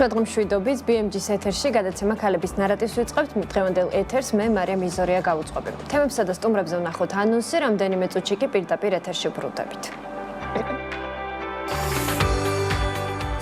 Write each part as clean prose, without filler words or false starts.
შუადღემშვიდობის BMG-ის ეთერში გადაცემა ქალების ნარატივს ვიწყებთ. დღევანდელ ეთერს მე მარია მიზორია გავუწყობი. თემებსა და სტუმრებზე ვნახოთ ანონსი, რამდენიმე წუთში კი პირდაპირ ეთერში ვბრუნდებით.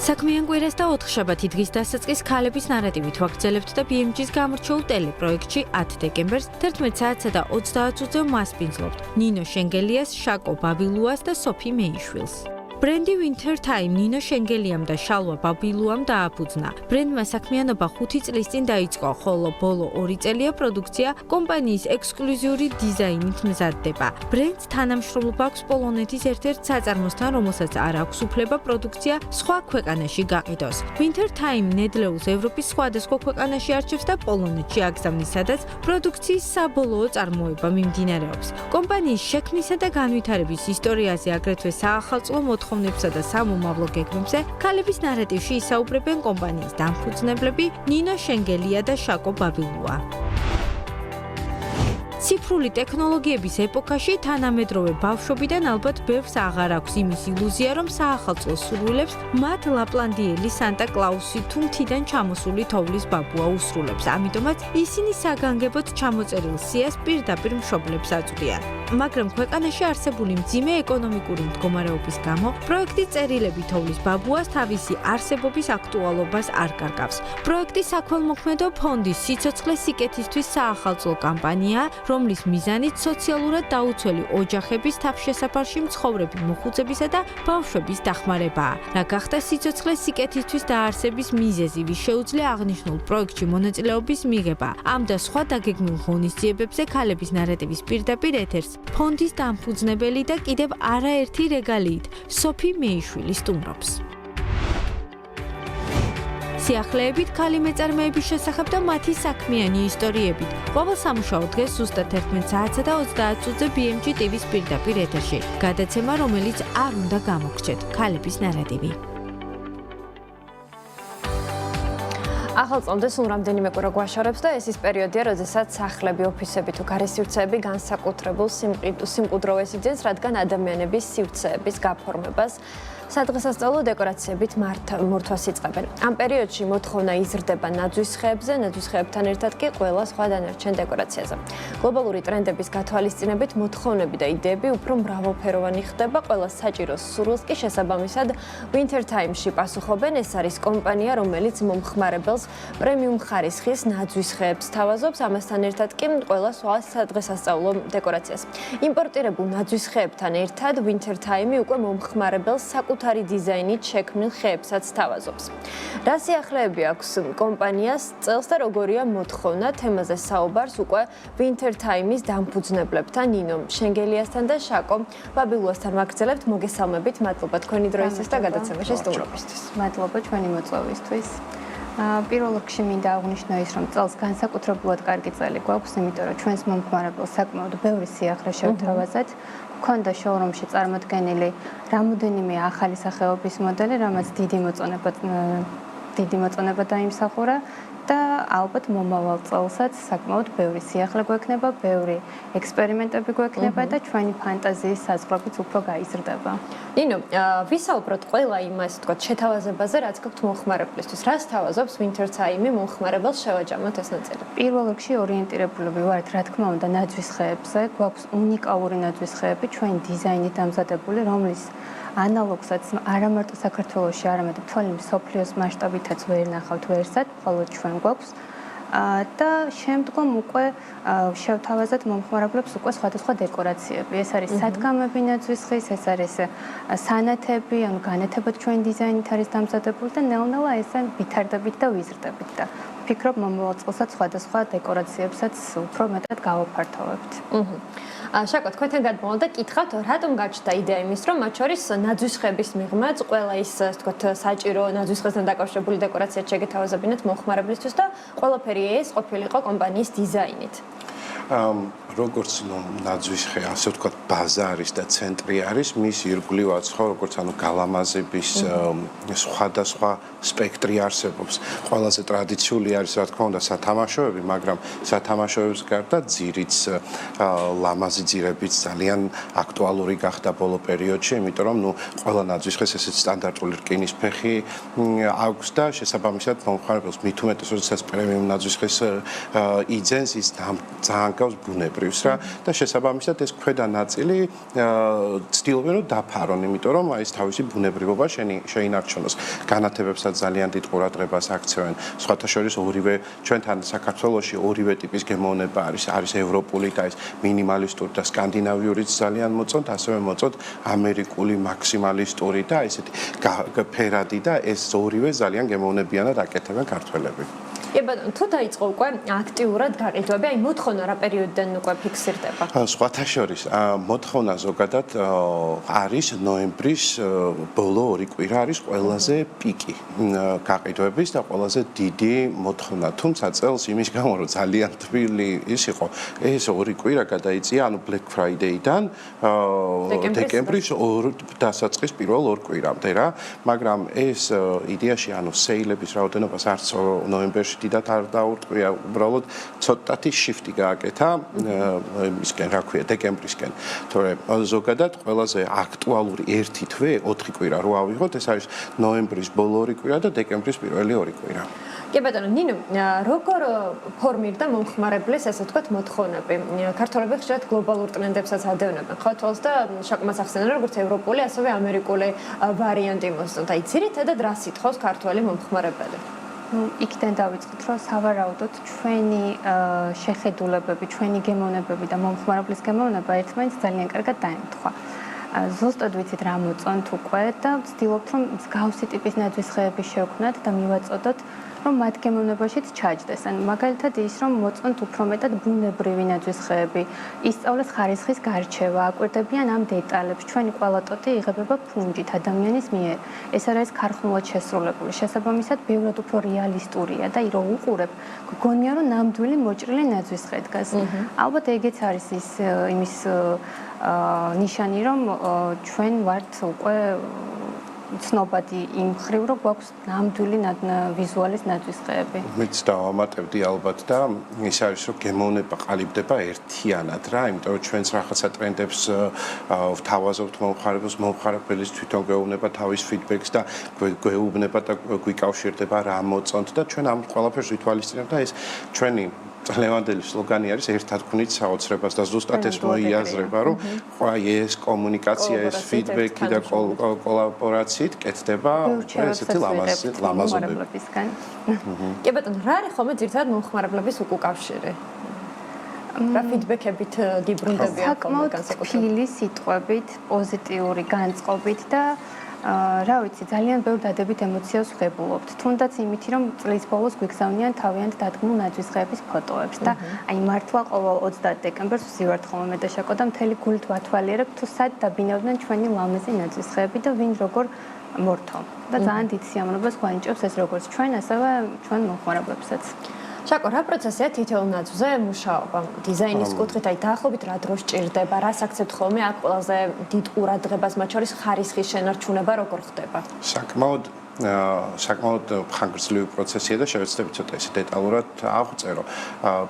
საქმიან კვირას და ოთხშაბათი დღის დასაწყის ქალების ნარატივით ვაგრძელებთ და BMG-ის გამორჩეულ ტელეპროექტში 10 დეკემბერს 11 საათსა და 30 წუთზე მასპინძლობთ ნინო შენგელიას, შაკო ბაბილუას და სოფი მეიშვილს. ბრენდი Winter Time ნინო შენგელიამ და შალვა ბაბილუამ დააფუძნა. ბრენდმა საქმიანობა 5 წლის წინ დაიწყო, ხოლო ბოლო 2 წელია პროდუქცია კომპანიის ექსკლუზიური დიზაინით მზადდება. ბრენდს თანამშრომლობა აქვს პოლონეთის ერთ-ერთ საწარმოსთან, რომელსაც არ აქვს უფლება პროდუქცია სხვა ქვეყანაში გაყიდოს. Winter Time ნედლეულს ევროპის სხვადასხვა ქვეყანაში არჩევს და პოლონეთში აგზავნის, სადაც პროდუქციის საბოლოო წარმოება მიმდინარეობს. კომპანიის შექმნისა და განვითარების ისტორიაზე, აგრეთვე საახალწლო მოთხოვნებსა და სამომავლო გეგმებზე ქალების ნარატივში ისაუბრებენ კომპანიის დამფუძნებლები ნინო შენგელია და შაკო ბაბილუა. ციფრული ტექნოლოგიების ეპოქაში თანამედროვე ბავშვობიდან ალბათ ბევრს აღარ აქვს იმის ილუზია, რომ საახალწლო სურვილებს მათ ლაპლანდიელი სანტა კლაუსი თუ მთიდან ჩამოსული თოვლის ბაბუა უსრულებს. ამიტომაც ისინი საგანგებოდ ჩამოწერილ სიას პირდაპირ მშობლებს აწვდიან. მაგრამ ქვეყანაში არსებული მძიმე ეკონომიკური მდგომარეობის გამო პროექტი წერილები თოვლის ბაბუას თავისი არსებობის აქტუალობას არ კარგავს. პროექტი საქველმოქმედო ფონდის სიცოცხლე სიკეთისთვის საახალწლო კამპანია, რომლის მიზანით სოციალურად დაუცველი ოჯახების თავშესაფარში მცხოვრები მოხუცებისა და ბავშვების დახმარებაა. რა გახდა სიცოცხლე სიკეთისთვის დაარსების მიზეზი, ვის შეუძლია აღნიშნულ პროექტში მონაწილეობის მიღება. ამ და სხვა დაგეგმილ ღონისძიებებზე ქალების ნარატივის პირდაპირ ეთერს ფონდის დამფუძნებელი და კიდევ არაერთი რეგალიით სოფი მეიშვილი სტუმრობს. სიახლეებით ქალი მეწარმეების შესახებ და მათი საქმიანი ისტორიებით. ყოველ სამუშაო დღეს ზუსტად 11 საათსა და 30 წუთზე BMG TV-ის პირდაპირ ეთერში. გადაცემა, რომელიც არ უნდა გამოგრჩეთ. ქალების ნარატივი. ახალ წლამდე სულ რამდენიმე კვირა გვაშორებს და ეს ის პერიოდია, როდესაც სახლები, ოფისები თუ გარესივრცეები განსაკუთრებულ სიმყუდროვეს იძენს, რადგან ადამიანების სივრცეების გაფორმებას სადღესასწაულო დეკორაციებით მორთვას იწყებენ. ამ პერიოდში მოთხოვნა იზრდება ნაძვის ხეებზე, ნაძვის ხეებთან ერთად კი ყველა სხვა დანარჩენ დეკორაციაზე. გლობალური ტრენდების გათვალისწინებით მოთხოვნები და იდეები უფრო მრავალფეროვანი ხდება, ყველა საჭირო სურვილს კი შესაბამისად Winter Time-ში პასუხობენ. ეს არის კომპანია, რომელიც მომხმარებელს პრემიუმ ხარისხის ნაძვის ხეებს თავაზობს, ამასთან ერთად კი ყველა სხვა სადღესასწაულო დეკორაციას. იმპორტირებულ ნაძვის ხეებთან ერთად Winter Time უკვე მომხმარებელს საკუთარი დიზაინით შექმნილ ხეებსაც თავაზობს. რა სიახლეები აქვს კომპანიას წელს და როგორია მოთხოვნა, თემაზე საუბარს უკვე Winter Time-ის დამფუძნებლებთან ნინო შენგელიასთან და შაკო ბაბილუასთან ვაგრძელებთ. მოგესალმებით, მადლობა თქვენი დროისთვის და გადაცემაში სტუმრობისთვის. მადლობა ჩვენი მოწვევისთვის. პირველ რიგში მინდა აღვნიშნო ის, რომ წელს განსაკუთრებულად კარგი წელი გვაქვს, იმიტომ რომ ჩვენს მომხმარებელს საკმაოდ ბევრი სიახლე შევთავაზეთ. ქონდა შოურუმში წარმოდგენილი რამოდენიმე ახალი სახეობის მოდელი, რამაც დიდი მოწონება დაიმსახურა და ალბათ მომავალ წელსაც საკმაოდ ბევრი სიახლე გვექნება, ბევრი ექსპერიმენტები გვექნება და ჩვენი ფანტაზიის საზღვრებიც უფრო გაიზრდება. ნინო, ვისაუბროთ ყველა იმას, თქვათ, შეთავაზებაზე, რაც გაქვთ მომხმარებლისთვის. რას თავაზობს Winter Time-ი მომხმარებელს შევაჯამოთ ეს ნაწილი? პირველ რიგში ორიენტირებულები ვართ, რა თქმა უნდა, ნაძვის ხეებზე. გვაქვს უნიკალური ნაძვის ხეები, ჩვენი დიზაინით დამზადებული, რომლის ანალოგსაც არა მარტო საქართველოში, არამედ მთელი მსოფლიოს მასშტაბითაც ვერ ნახავთ ვერსად, მხოლოდ ჩვენ გვაქვს. და შემდგომ უკვე შევთავაზეთ მომხმარებლებს უკვე სხვადასხვა დეკორაციები. ეს არის სადგამები ნაძვის ხის, ეს არის სანათები, ანუ განათებად ჩვენი დიზაინით არის დამზადებული და ნელ-ნელა ესე ვითარდებით და ვიზრდებით და ვფიქრობ მომავალ წელსაც სხვადასხვა დეკორაციებსაც უფრო მეტად გავაფართოვებთ. შაკო, თქვენთან გადმოვალ და კითხავთ, რატომ გაჩნდა იდეა იმის, რომ მათ შორის ნაძვის ხეების მიღმაც ყველა ის, თქვათ, საჭირო ნაძვის ხესთან დაკავშირებული დეკორაციაც შეგეთავაზებინათ მომხმარებლისთვის და ყველაფერი ეს ყოფილიყო კომპანიის დიზაინით. როგორც ნაძვის ხე, ასე ვთქვათ, ბაზარის და ცენტრი არის, მის ირგვლივაც ხო, როგორც გალამაზების სხვადასხვა სპექტრი არსებობს. ყველაზე ტრადიციული არის, რა თქმა უნდა, სათამაშოები, მაგრამ სათამაშოებს გარდა ძირიც ლამაზი ძირებიც ძალიან აქტუალური გახდა ბოლო პერიოდში, იმიტომ რომ ყველა ნაძვის ხეს ესეც სტანდარტული რკინის ფეხი აქვს და შესაბამისად მომხმარებელს მით უმეტეს, როდესაც პრემიუმ ნაძვის ხეს იძენს, ის ძალიან გავს ბუნებრივს რა და შესაბამისად ეს ქვედა ნაწილი ცდილობენ რომ დაფარონ, იმიტომ რომ აი ეს თავისი ბუნებრივობა შეინარჩუნოს. განათებებსაც ძალიან დიდ ყურადღებას აქცევენ. სხვათა შორის ორივე ჩვენთან საქართველოში ორივე ტიპის გემოვნება არის ევროპული და ეს მინიმალისტური და სკანდინავიურიც ძალიან მოწონთ, ასევე მოწონთ ამერიკული მაქსიმალისტური და ესეთი ფერადი და ეს ორივე ძალიან გემოვნებიანად აკეთებენ ქართველები. ბატონო, თუ დაიწყო უკვე აქტიურად გაყიდვები, აი მოთხოვნა რა პერიოდიდან უკვე ფიქსირდება? სხვათა შორის, მოთხოვნა ზოგადად არის ნოემბრის ბოლო 2 კვირა არის ყველაზე პიკი გაყიდვების და ყველაზე დიდი მოთხოვნა. თუმცა წელს იმის გამო რომ ძალიან თბილი ის იყო, ეს 2 კვირა გადაიწია, ანუ Black Friday-დან დეკემბრის დასაწყის პირველ 2 კვირამდე რა, მაგრამ ეს იდეაში, ანუ სეილების რაოდენობას არც ნოემბერში დიდად არ დაურტყია, უბრალოდ ცოტათი შიფტი გააკეთა იმისკენ, რა ქვია, დეკემბრისკენ. თორემ ზოგადად ყველაზე აქტუალური ერთი თვე 4 კვირა რო ავიღოთ, ეს არის ნოემბრის ბოლო 2 კვირა და დეკემბრის პირველი 2 კვირა. კი ბატონო, ნინო, როგორ ფორმირდა მომხმარებლის, ასე ვთქვათ, მოთხოვნები? ქართველები ხშირად გლობალურ ტრენდებსაც ადევნებენ, ხო, თვალს და შაკმას ახსენენ, როგორც ევროპული, ასევე ამერიკული ვარიანტი მოსწონთ. აი, ძირითადად რას ითხოვს ქართველი მომხმარებელი? იქიდან დავიწყოთ, რომ სავარაუდოდ ჩვენი შეხედულებები, ჩვენი გემოვნებები და მომხმარებლის გემოვნება ერთმანეთს ძალიან კარგად დაემთხვა. ზუსტად ვიცით რა მოწონთ უკვე და ვცდილობთ, რომ მსგავსი ტიპის ნაძვის ხეები შევქმნათ და მივაწოდოთ, რომ მათ გემოვნებაშიც ჩაჯდეს. ან მაგალითად ის, რომ მოწონთ უფრო მეტად ბუნებრივი ნაძვის ხეები, ისწავლეს ხარისხის გარჩევა, აკვირდებიან ამ დეტალებს. ჩვენი ყველა ტოტი იღებება ფუნჯით ადამიანის მიერ. ეს არის ქარხნულად შესრულებული. შესაბამისად, ბევრად უფრო რეალისტურია და რო უყურებ, გგონია, რომ ნამდვილი მოჭრილი ნაძვის ხე დგას. ალბათ ეგეც არის იმის ნიშანი, რომ ჩვენ ვართ უკვე ცნობადი იმ ხრივ, რომ გვაქვს ნამდვილი ვიზუალის ნაძვის ხეები. მეც დავამატებდი ალბათ და ის არის, რომ გემოვნება ყალიბდება ერთიანად რა, იმიტომ რომ ჩვენც რაღაცა ტრენდებს ვთავაზობთ მომხმარებელის თვითონ გვეუბნება თავის ფიდბექს და გვეუბნება და გვიკავშირდება რა მოწონთ და ჩვენ ამ ყველაფერს ვითვალისწინებთ და ეს ჩვენი ლევანდელი სლოგანი არის ერთად ქმნით საოცრებას და ზუსტად ეს მოიაზრება, რომ ეს კომუნიკაცია, ეს ფიდბექი და კოლაბორაციით კეთდება ესეთი ლამაზობებისგან. კი ბატონო, რა არის ხოლმე ძირითადად მომხმარებლების უკავშირი? რა ფიდბექებით გიბრუნდებიან ხოლმე განსაკუთრებით? საკმაოდ სიტყვებით, პოზიტიური განწყობით და რა ვიცი, ძალიან ბევრ დადებით ემოციას ვღებულობთ. თუნდაც იმითი, რომ წლის ბოლოს გვიგზავნიან თავიანთ დადგმულ ნაძვის ხეების ფოტოებს და აი მართლა ყოველ 30 დეკემბერს ვზივართ ხოლმე მე და შაკო და მთელი გულით ვათვალიერებ, თუ სად დაბინავდნენ ჩვენი ლამაზი ნაძვის ხეები და ვინ როგორ მორთო. და ძალიან დიდ სიამოვნებას გვანიჭებს ეს როგორც ჩვენ, ასევე ჩვენ მომხმარებლებსაც. შაკო, რა პროცესია თითოეულ ნაძვზე მუშაობა? დიზაინის კუთხით, აი დაახლოებით რა დრო სჭირდება, რას აქცევთ ხოლმე, აქ ყველაზე დიდ ყურადღებას, მათ შორის ხარისხის შენარჩუნება როგორ ხდება? საკმაოდ ხანგრძლივი პროცესია და შევეცდები ცოტა ისე დეტალურად აღვწერო.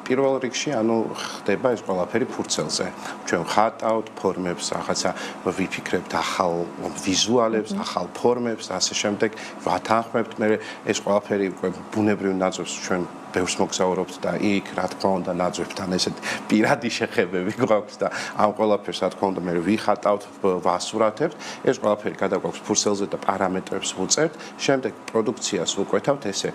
პირველ რიგში, ანუ ხდება ეს ყველაფერი ფურცელზე. ჩვენ ვხატავთ ფორმებს, რაღაცა ვიფიქრებთ ახალ ვიზუალებს, ახალ ფორმებს, ასე შემდეგ ვათანხმებთ. მე ეს ყველაფერი უკვე ბუნებრივ ნაძვებს ჩვენ ბევრს მოგზაურობთ და იქ რა თქმა უნდა ნაძვებთან ესეთ პირადი შეხებები გვაქვს და ამ ყველაფერს რა თქმა უნდა მე ვიხატავთ, ვასურათებთ. ეს ყველაფერი გადაგვაქვს ფურცელზე და პარამეტრებს ვუწერთ. შემდეგ პროდუქციას ვუკვეთავთ ესე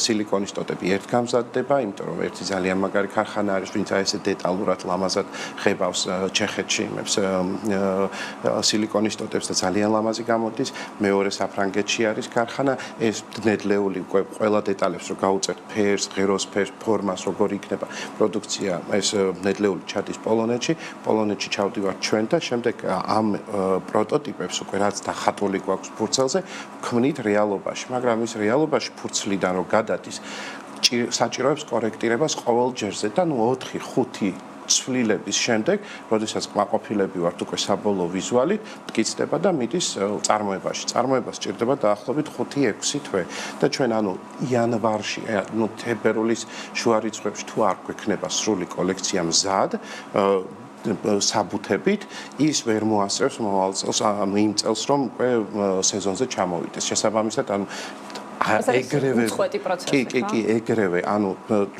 სილიკონის ტოტები ერთ გამზადდება, იმიტომ რომ ერთი ძალიან მაგარი ქარხანა არის, ვინც ესე დეტალურად ლამაზად ხებავს ჩეხეთში იმებს სილიკონის ტოტებს და ძალიან ლამაზი გამოდის. მეორე საფრანგეთში არის ქარხანა, ეს ნედლეული უკვე ყველა დეტალებს რო გაუწერთ ფერს, ღეროს ფერს, ფორმას, როგორ იქნება პროდუქცია, ეს ნედლეული ჩადის პოლონეთში, პოლონეთში ჩავდივართ ჩვენ და შემდეგ ამ პროტოტიპებს უკვე რაც დახატული გვაქვს ფურცელზე, ქმნით რეალობაში, მაგრამ ის რეალობაში ფურცლიდან რო გადადის საჭიროებს კორექტირებას ყოველ ჯერზე და 4-5 ცვლილების შემდეგ, როდესაც კმაყოფილები ვართ უკვე საბოლოო ვიზუალით, მტკიცდება და მიდის წარმოებაში. წარმოება სჭირდება დაახლოებით 5-6 თვე და ჩვენ იანვარში, თებერვლის შუა რიცხვებში თუ არ გვექნება სრული კოლექცია მზად, საბუთებით ის ვერ მოასწრებს მომავალ წელს, იმ წელს რომ უკვე სეზონზე ჩამოვიდეს. შესაბამისად, ეგრევე კი ეგრევე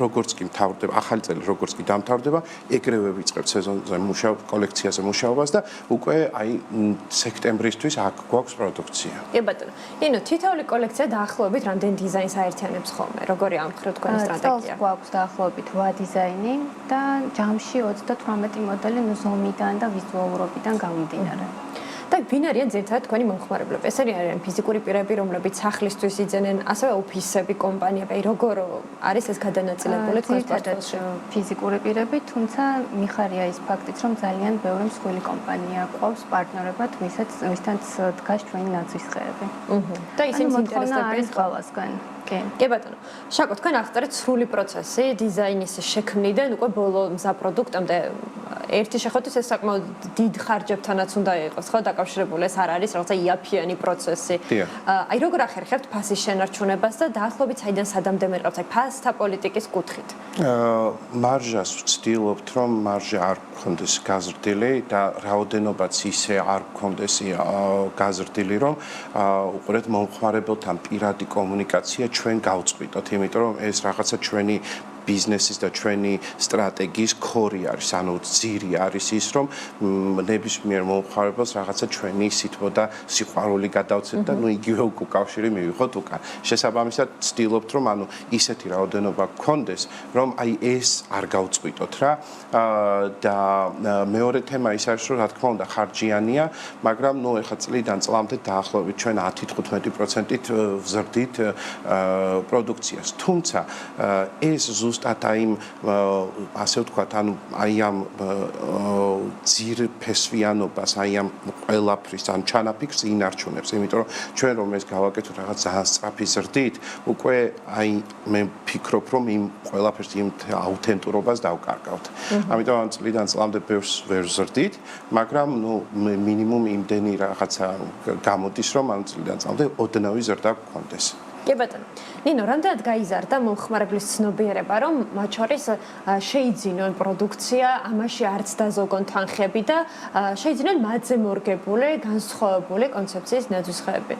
როგორც კი მთავრდება ახალი წელი როგორც კი დამთავრდება ეგრევე ვიწყებთ სეზონზე კოლექციაზე მუშაობას და უკვე სექტემბრისთვის აქ გვაქვს პროდუქცია. კი ბატონო. ნინო, თითოეული კოლექცია დაახლოებით რამდენ დიზაინს აერთიანებს ხოლმე? როგორია ამ მხრივ თქვენი სტრატეგია? წელს გვაქვს დაახლოებით 8 დიზაინი და ჯამში 38 მოდელი ზომიდან და ვიზუალურობიდან გამომდინარე. და ვინ არიან ძირითადად თქვენი მომხმარებლები? ეს არიან ფიზიკური პირები, რომლებიც სახლისთვის იძენენ, ასევე ოფისები, კომპანიები, როგორ არის ეს გადანაწილებული თქვენს პორტფოლიოში? ფიზიკური პირები, თუმცა მიხარია ის ფაქტიც, რომ ძალიან ბევრი მსხვილი კომპანია გვყავს პარტნიორებად, ვისთანაც დგას ჩვენი ნაცვის ხეები. და ისინი ინტერესდებიან არის ყველასგან. კი ბატონო. შაკო, თქვენ აღწერეთ სრული პროცესი დიზაინის შექმნიდან უკვე ბოლო მზა პროდუქტამდე. ერთი შეხედვით ეს საკმაოდ დიდ ხარჯებთანაც უნდა იყოს, ხო, დაკავშირებული. ეს არ არის რაღაცა იაფიანი პროცესი. აი როგორ ახერხებთ ფასის შენარჩუნებას და დაახლოებით საიდან სადამდე მერყევთ აი ფასთა პოლიტიკის კუთხით? მარჟას ვცდილობთ, რომ მარჟა არ გქონდეს გაზრდილი და რაოდენობაც ისე არ გქონდეს გაზრდილი, რომ უყურეთ მომხმარებელთან პირადი კომუნიკაცია ჩვენ გავწყვიტოთ, იმიტომ რომ ეს რაღაცა ჩვენი ბიზნესის და ჩვენი სტრატეგიის ქორი არის, ძირი არის ის, რომ ნებისმიერ მომხმარებელს რაღაცა ჩვენი სითბო და სიყვარული გადავცეთ და იგივე უკავშირი მივიღოთ უკან. შესაბამისად, ვცდილობთ, რომ ისეთი რაოდენობა გქონდეს, რომ აი ეს არ გავწყვიტოთ რა. და მეორე თემა ის არის, რომ რა თქმა უნდა ხარჯიანია, მაგრამ ეხლა წლიდან წლამდე დაახლოებით ჩვენ 10-15%-ით ვზრდით პროდუქციას. თუმცა ეს ზუსტად ასე ვთქვათ, აი ამ ძირფესვიანობას, აი ამ ყველაფრის, ჩანაფიქრს ინარჩუნებს, იმიტომ რომ ჩვენ რომ ეს გავაკეთოთ რაღაც ძალიან სწრაფი ზრდით, უკვე აი მე ვფიქრობ, რომ იმ ყველაფერს იმ აუთენტურობას დავკარგავთ. ამიტომ ამ წლიდან წლამდე ბევრს ვერ ვზრდით, მაგრამ მინიმუმ იმდენი რაღაცა გამოდის, რომ ამ წლიდან წლამდე ოდნავი ზრდა გქონდეს. კი ბატონო. ნინო, რამდენად გაიზარდა მომხმარებლის ცნობიერება, რომ მათ შორის შეიძინონ პროდუქცია, ამაში არც დაზოგონ თანხები და შეიძინონ მათზე მორგებული, განსხვავებული კონცეფციის ნაძვისხეები?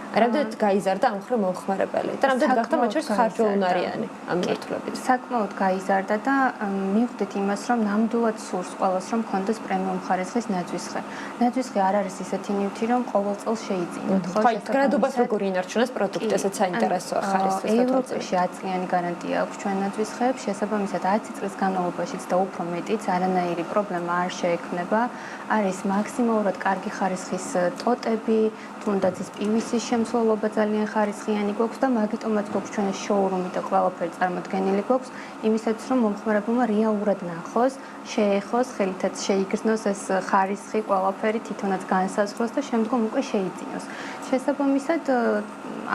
რამდენად გაიზარდა ამ მხრივ მომხმარებელი და რამდენად გახდა მათ შორის ხარჯულუნარიანი ამ მიმართულებით? საკმაოდ გაიზარდა და მივხვდით იმას, რომ ნამდვილად სურს ყველას, რომ კონდეს პრემიუმ ხარისხის ნაძვისხე. ნაძვისხე არ არის ისეთი ნივთი, რომ ყოველ წელს შეიძინოთ, ხო? ხო, გრადობას როგორ ინარჩუნებს პროდუქტი, ესეც საინტერესოა ხარისხის გათვალისწინებით. ევროპაში 10 წლიანი გარანტია აქვს ჩვენ ნაძვისხეებს, შესაბამისად 10 წლის განმავლობაშიც და უფრო მეტიც არანაირი პრობლემა არ შეექმნება. არის მაქსიმალურად კარგი ხარისხის ტოტები, თუნდაც ის PVC-ის შემცველობა ძალიან ხარისხიანი გვაქვს და მაგიტომაც გვაქვს ჩვენი შოურუმი და ყველაფერი წარმოდგენილი გვაქვს, იმისათვის რომ მომხმარებელმა რეალურად ნახოს, შეეხოს, ხელითაც შეიგრძნოს ეს ხარისხი, ყველაფერი თვითონაც განსაზღვროს და შემდგომ უკვე შეიძინოს. შესაბამისად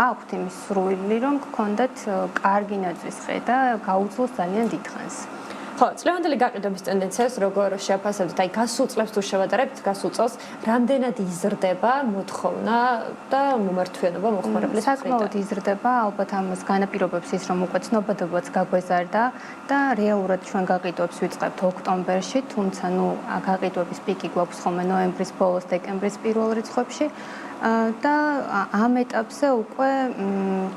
აქვთ იმის სრული, რომ გქონდათ კარგი ნაძვისხე და გაუძლოს ძალიან დიდხანს. ხო, წლევანდელი გაყიდვების ტენდენციას როგორ შეაფასებთ? აი, გასულ წლებს თუ შევადარებთ, გასულ წელს რამდენად იზრდება მოთხოვნა და მომართვიანობა მომხმარებლის მხრიდან? საკმაოდ იზრდება, ალბათ ამას განაპირობებს ის, რომ უკვე ცნობადობაც გაგვეზარდა და რეალურად ჩვენ გაყიდვებს ვიწყებთ ოქტომბერში, თუმცა გაყიდვების პიკი გვაქვს ხოლმე ნოემბრის ბოლოს, დეკემბრის პირველ რიცხვებში. და ამ ეტაპზე უკვე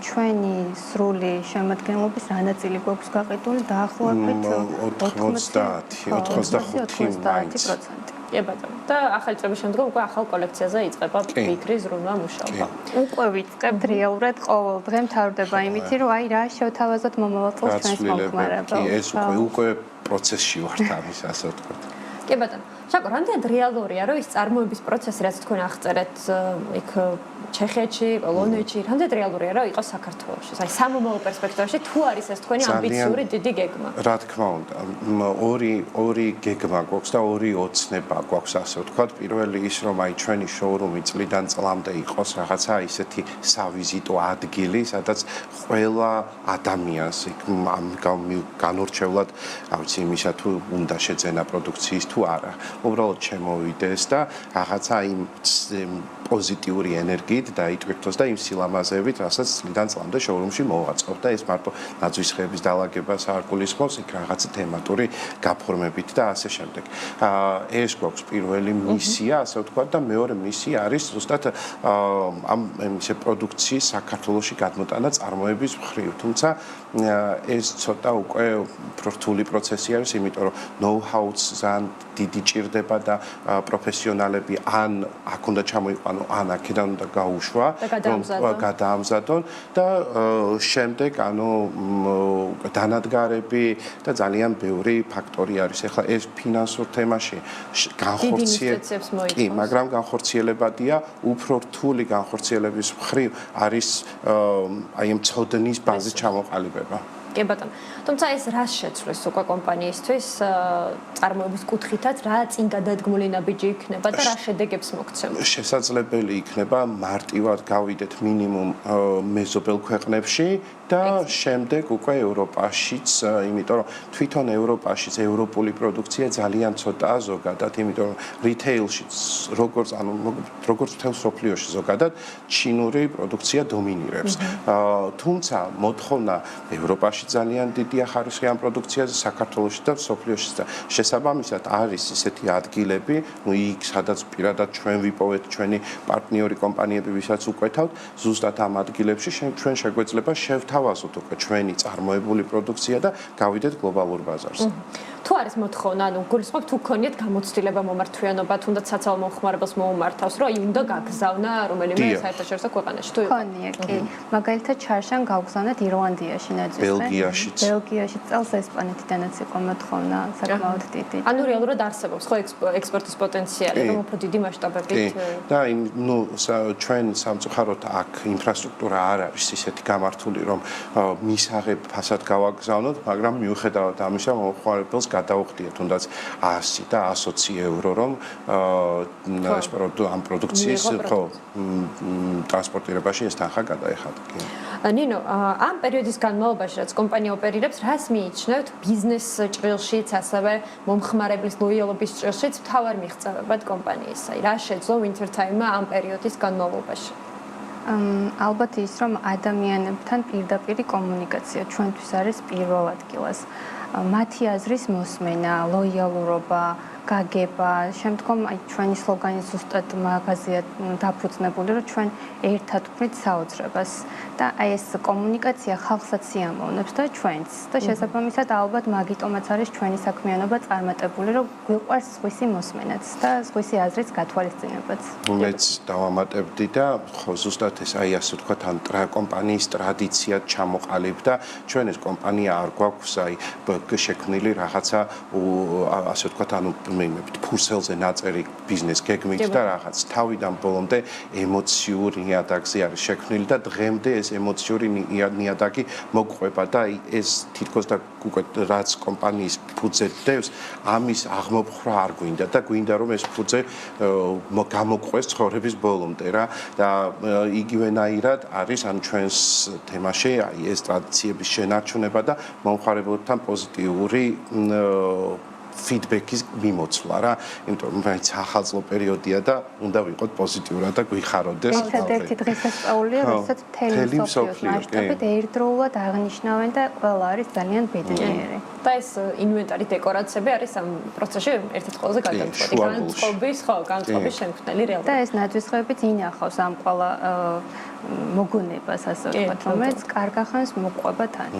ჩვენი სრული შემადგენლობის რანაწილი გვაქვს გაყიდული დაახლოებით 90-95%. კი ბატონო. და ახალი წლების შემდგომ უკვე ახალ კოლექციაზე იწყება ფიქრი, ზრუნვა, მუშაობა. უკვე ვიწყებთ რეალურად ყოველ დღე მთავრდება იმით, რომ აი რა შევთავაზოთ მომავალ წელს ჩვენს მომხმარებელს. კი, ეს უკვე პროცესში ვართ ამის, ასე ვთქვათ. კი ბატონო. შაკო, რამდენად რეალურია, რომ ის წარმოების პროცესი, რაც თქვენ აღწერეთ იქ ჩეხეთში, პოლონეთში, რამდენად რეალურია, რომ იყოს საქართველოში? აი, სამომავლო პერსპექტივაში თუ არის ეს თქვენი ამბიციური დიდი გეგმა? რა თქმა უნდა, ორი გეგმა გვაქვს და ორი ოცნება გვაქვს, ასე ვთქვათ. პირველი ის, რომ აი ჩვენი შოურუმი წლიდან წლამდე იყოს რაღაცა ისეთი სავიზიტო ადგილი, სადაც ყველა ადამიანს იქ განურჩევლად, რა ვიცი, იმისა თუ უნდა შეძენა პროდუქციის თუ არა. უბრალოდ შემოვიდეს და რაღაცა იმ პოზიტიური ენერგიით დაიტვირთოს და იმ სილამაზებით, რასაც წლიდან წლამდე შოურუმში მოვაწყობ და ეს მარტო ნაძვისხეების დალაგებას არ გულისხმობს, იქ რაღაცა თემატური გაფორმებით და ასე შემდეგ. ეს გვაქვს პირველი მისია, ასე ვთქვათ, და მეორე მისია არის ზუსტად ამ ისე პროდუქციის საქართველოში გადმოტანა წარმოების მხრივ. თუმცა ეს ცოტა უკვე რთული პროცესი არის, იმიტომ რომ know-how-ს ძალიან დიდი ჭირდება და პროფესიონალები ან აქ უნდა ჩამოიყვანო, ან აქედან უნდა გაუშვა, გადაამზადონ და შემდეგ დანადგარები და ძალიან ბევრი ფაქტორი არის. ეხლა ეს ფინანსურ თემაში მაგრამ განხორციელებადია, უფრო რთული განხორციელების მხრივ არის აი ამ ცოდნის ბაზის ჩამოყალიბება. კი ბატონო. თუმცა ეს რას შეცვლის უკვე კომპანიისთვის წარმოების კუთხითაც, რა წინ გადადგმული ნაბიჯი იქნება და რა შედეგებს მოგცემ? შესაძლებელი იქნება მარტივად გავიდეთ მინიმუმ მეზობელ ქვეყნებში და შემდეგ უკვე ევროპაშიც, იმიტომ რომ თვითონ ევროპაშიც ევროპული პროდუქცია ძალიან ცოტაა ზოგადად, იმიტომ რომ რიტეილშიც როგორც მთელ სოფლიოში ზოგადად ჩინური პროდუქცია დომინირებს. თუმცა მოთხოვნა ევროპაში ძალიან დიდია ხარისხი ამ პროდუქციაზე, საქართველოში და სოფლიოში და შესაბამისად არის ისეთი ადგილები, იქ სადაც პირადად ჩვენ ვიპოვეთ ჩვენი პარტნიორი კომპანიები, ვისაც უკვეთავთ, ზუსტად ამ ადგილებში ჩვენ შეგვეძლება შევთავაზოთ უკვე ჩვენი წარმოებული პროდუქცია და გავიდეთ გლობალურ ბაზარზე. თუ არის მოთხოვნა, გულისხმობ თუ გქონიათ გამოცდილება მომართვიანობა, თუნდაც საცალო მომხმარებელს მოუმართავს, რომ აი უნდა გაგზავნა რომელიმე საერთაშორისო ქვეყანაში თუ გქონია, კი. მაგალითად ჩარშან გავგზავნეთ ირლანდიაში ნაძვისხე. ბელგიაში წელს ესპანეთიდანაც იყო მოთხოვნა საკმაოდ დიდი. ანუ რეალურად არსებობს ხო ექსპორტის პოტენციალი, რომ უფრო დიდი მასშტაბებით. და ჩვენ სამწუხაროდ აქ ინფრასტრუქტურა არ არის ისეთი გამართული, რომ მისაღებ ფასად გავაგზავნოთ, მაგრამ მიუხედავად ამისა მომხმარებელს გადაუხდია თუნდაც 100 და 120 euро, რომ ამ პროდუქციის ტრანსპორტირებაში ეს თანხა გადაეხადა. ნინო, ამ პერიოდის განმავლობაში, რაც კომპანია ოპერირებს, რას მიიჩნევთ ბიზნეს ჭრილშიც, ასევე მომხმარებლის ლოიალობის ჭრილშიც მთავარ მიღწევებად კომპანიის? აი, რა შეძლო Winter Time-მა ამ პერიოდის განმავლობაში? ალბათ ის, რომ ადამიანებთან პირდაპირი კომუნიკაცია ჩვენთვის არის პირველ ადგილას. მათი აზრის მოსმენა, ლოიალურობა, გაგება, შემდგომ აი ჩვენი სლოგანი ზუსტად მაგაზია დაფუძნებული, რომ ჩვენ ერთად ვქმნით საოცრებას და აი ეს კომუნიკაცია ხალხსაც სიამოვნებს და ჩვენც და შესაბამისად ალბათ მაგიტომაც არის ჩვენი საქმიანობა წარმატებული, რომ გვიყვარს სხვისი მოსმენაც და სხვისი აზრის გათვალისწინებაც. მეც დავამატებდი და ხო ზუსტად ეს აი ასე ვთქვათ ან კომპანიის ტრადიციად ჩამოყალიბდა. ჩვენ ეს კომპანია არ გვაქვს აი შექმნილი რაღაცა ასე ვთქვათ ანუ ფურსელზე ნაწერი ბიზნეს გეგმით და რაღაც თავიდან ბოლომდე ემოციური ნიადაგზე არის შექმნილი და დღემდე ეს ემოციური ნიადაგი მოყვება და ეს თითქოს და უკვე რაც კომპანიის ფუძე დევს, ამის აღმოფხვრა არ გვინდა და გვინდა რომ ეს ფუძე გამოყვეს ცხოვრების ბოლომდე რა და იგივენაირად არის ან ჩვენს თემაში აი ეს ტრადიციების შენარჩუნება და მომხმარებელთან პოზიტიური feedback-ის მიმოცვლა რა, იმიტომ რომ მაინც ახალწლო პერიოდია და უნდა ვიყოთ პოზიტიურად და გვიხაროდეს. ერთადერთი დღესასწაულია, როდესაც მთელი მსოფლიოს მასშტაბით ერთდროულად აღნიშნავენ და ყველა არის ძალიან ბედნიერი. და ეს ინვენტარი დეკორაციები არის ამ პროცესში ერთ-ერთ ყველაზე გადამწყვეტი განწყობის შემქმნელი რეალურად. და ეს ნაძვისხეებიც ინახავს ამ ყველა მოგონებას, ასე ვთქვათ, რომელიც კარგახანს მოყვება თან.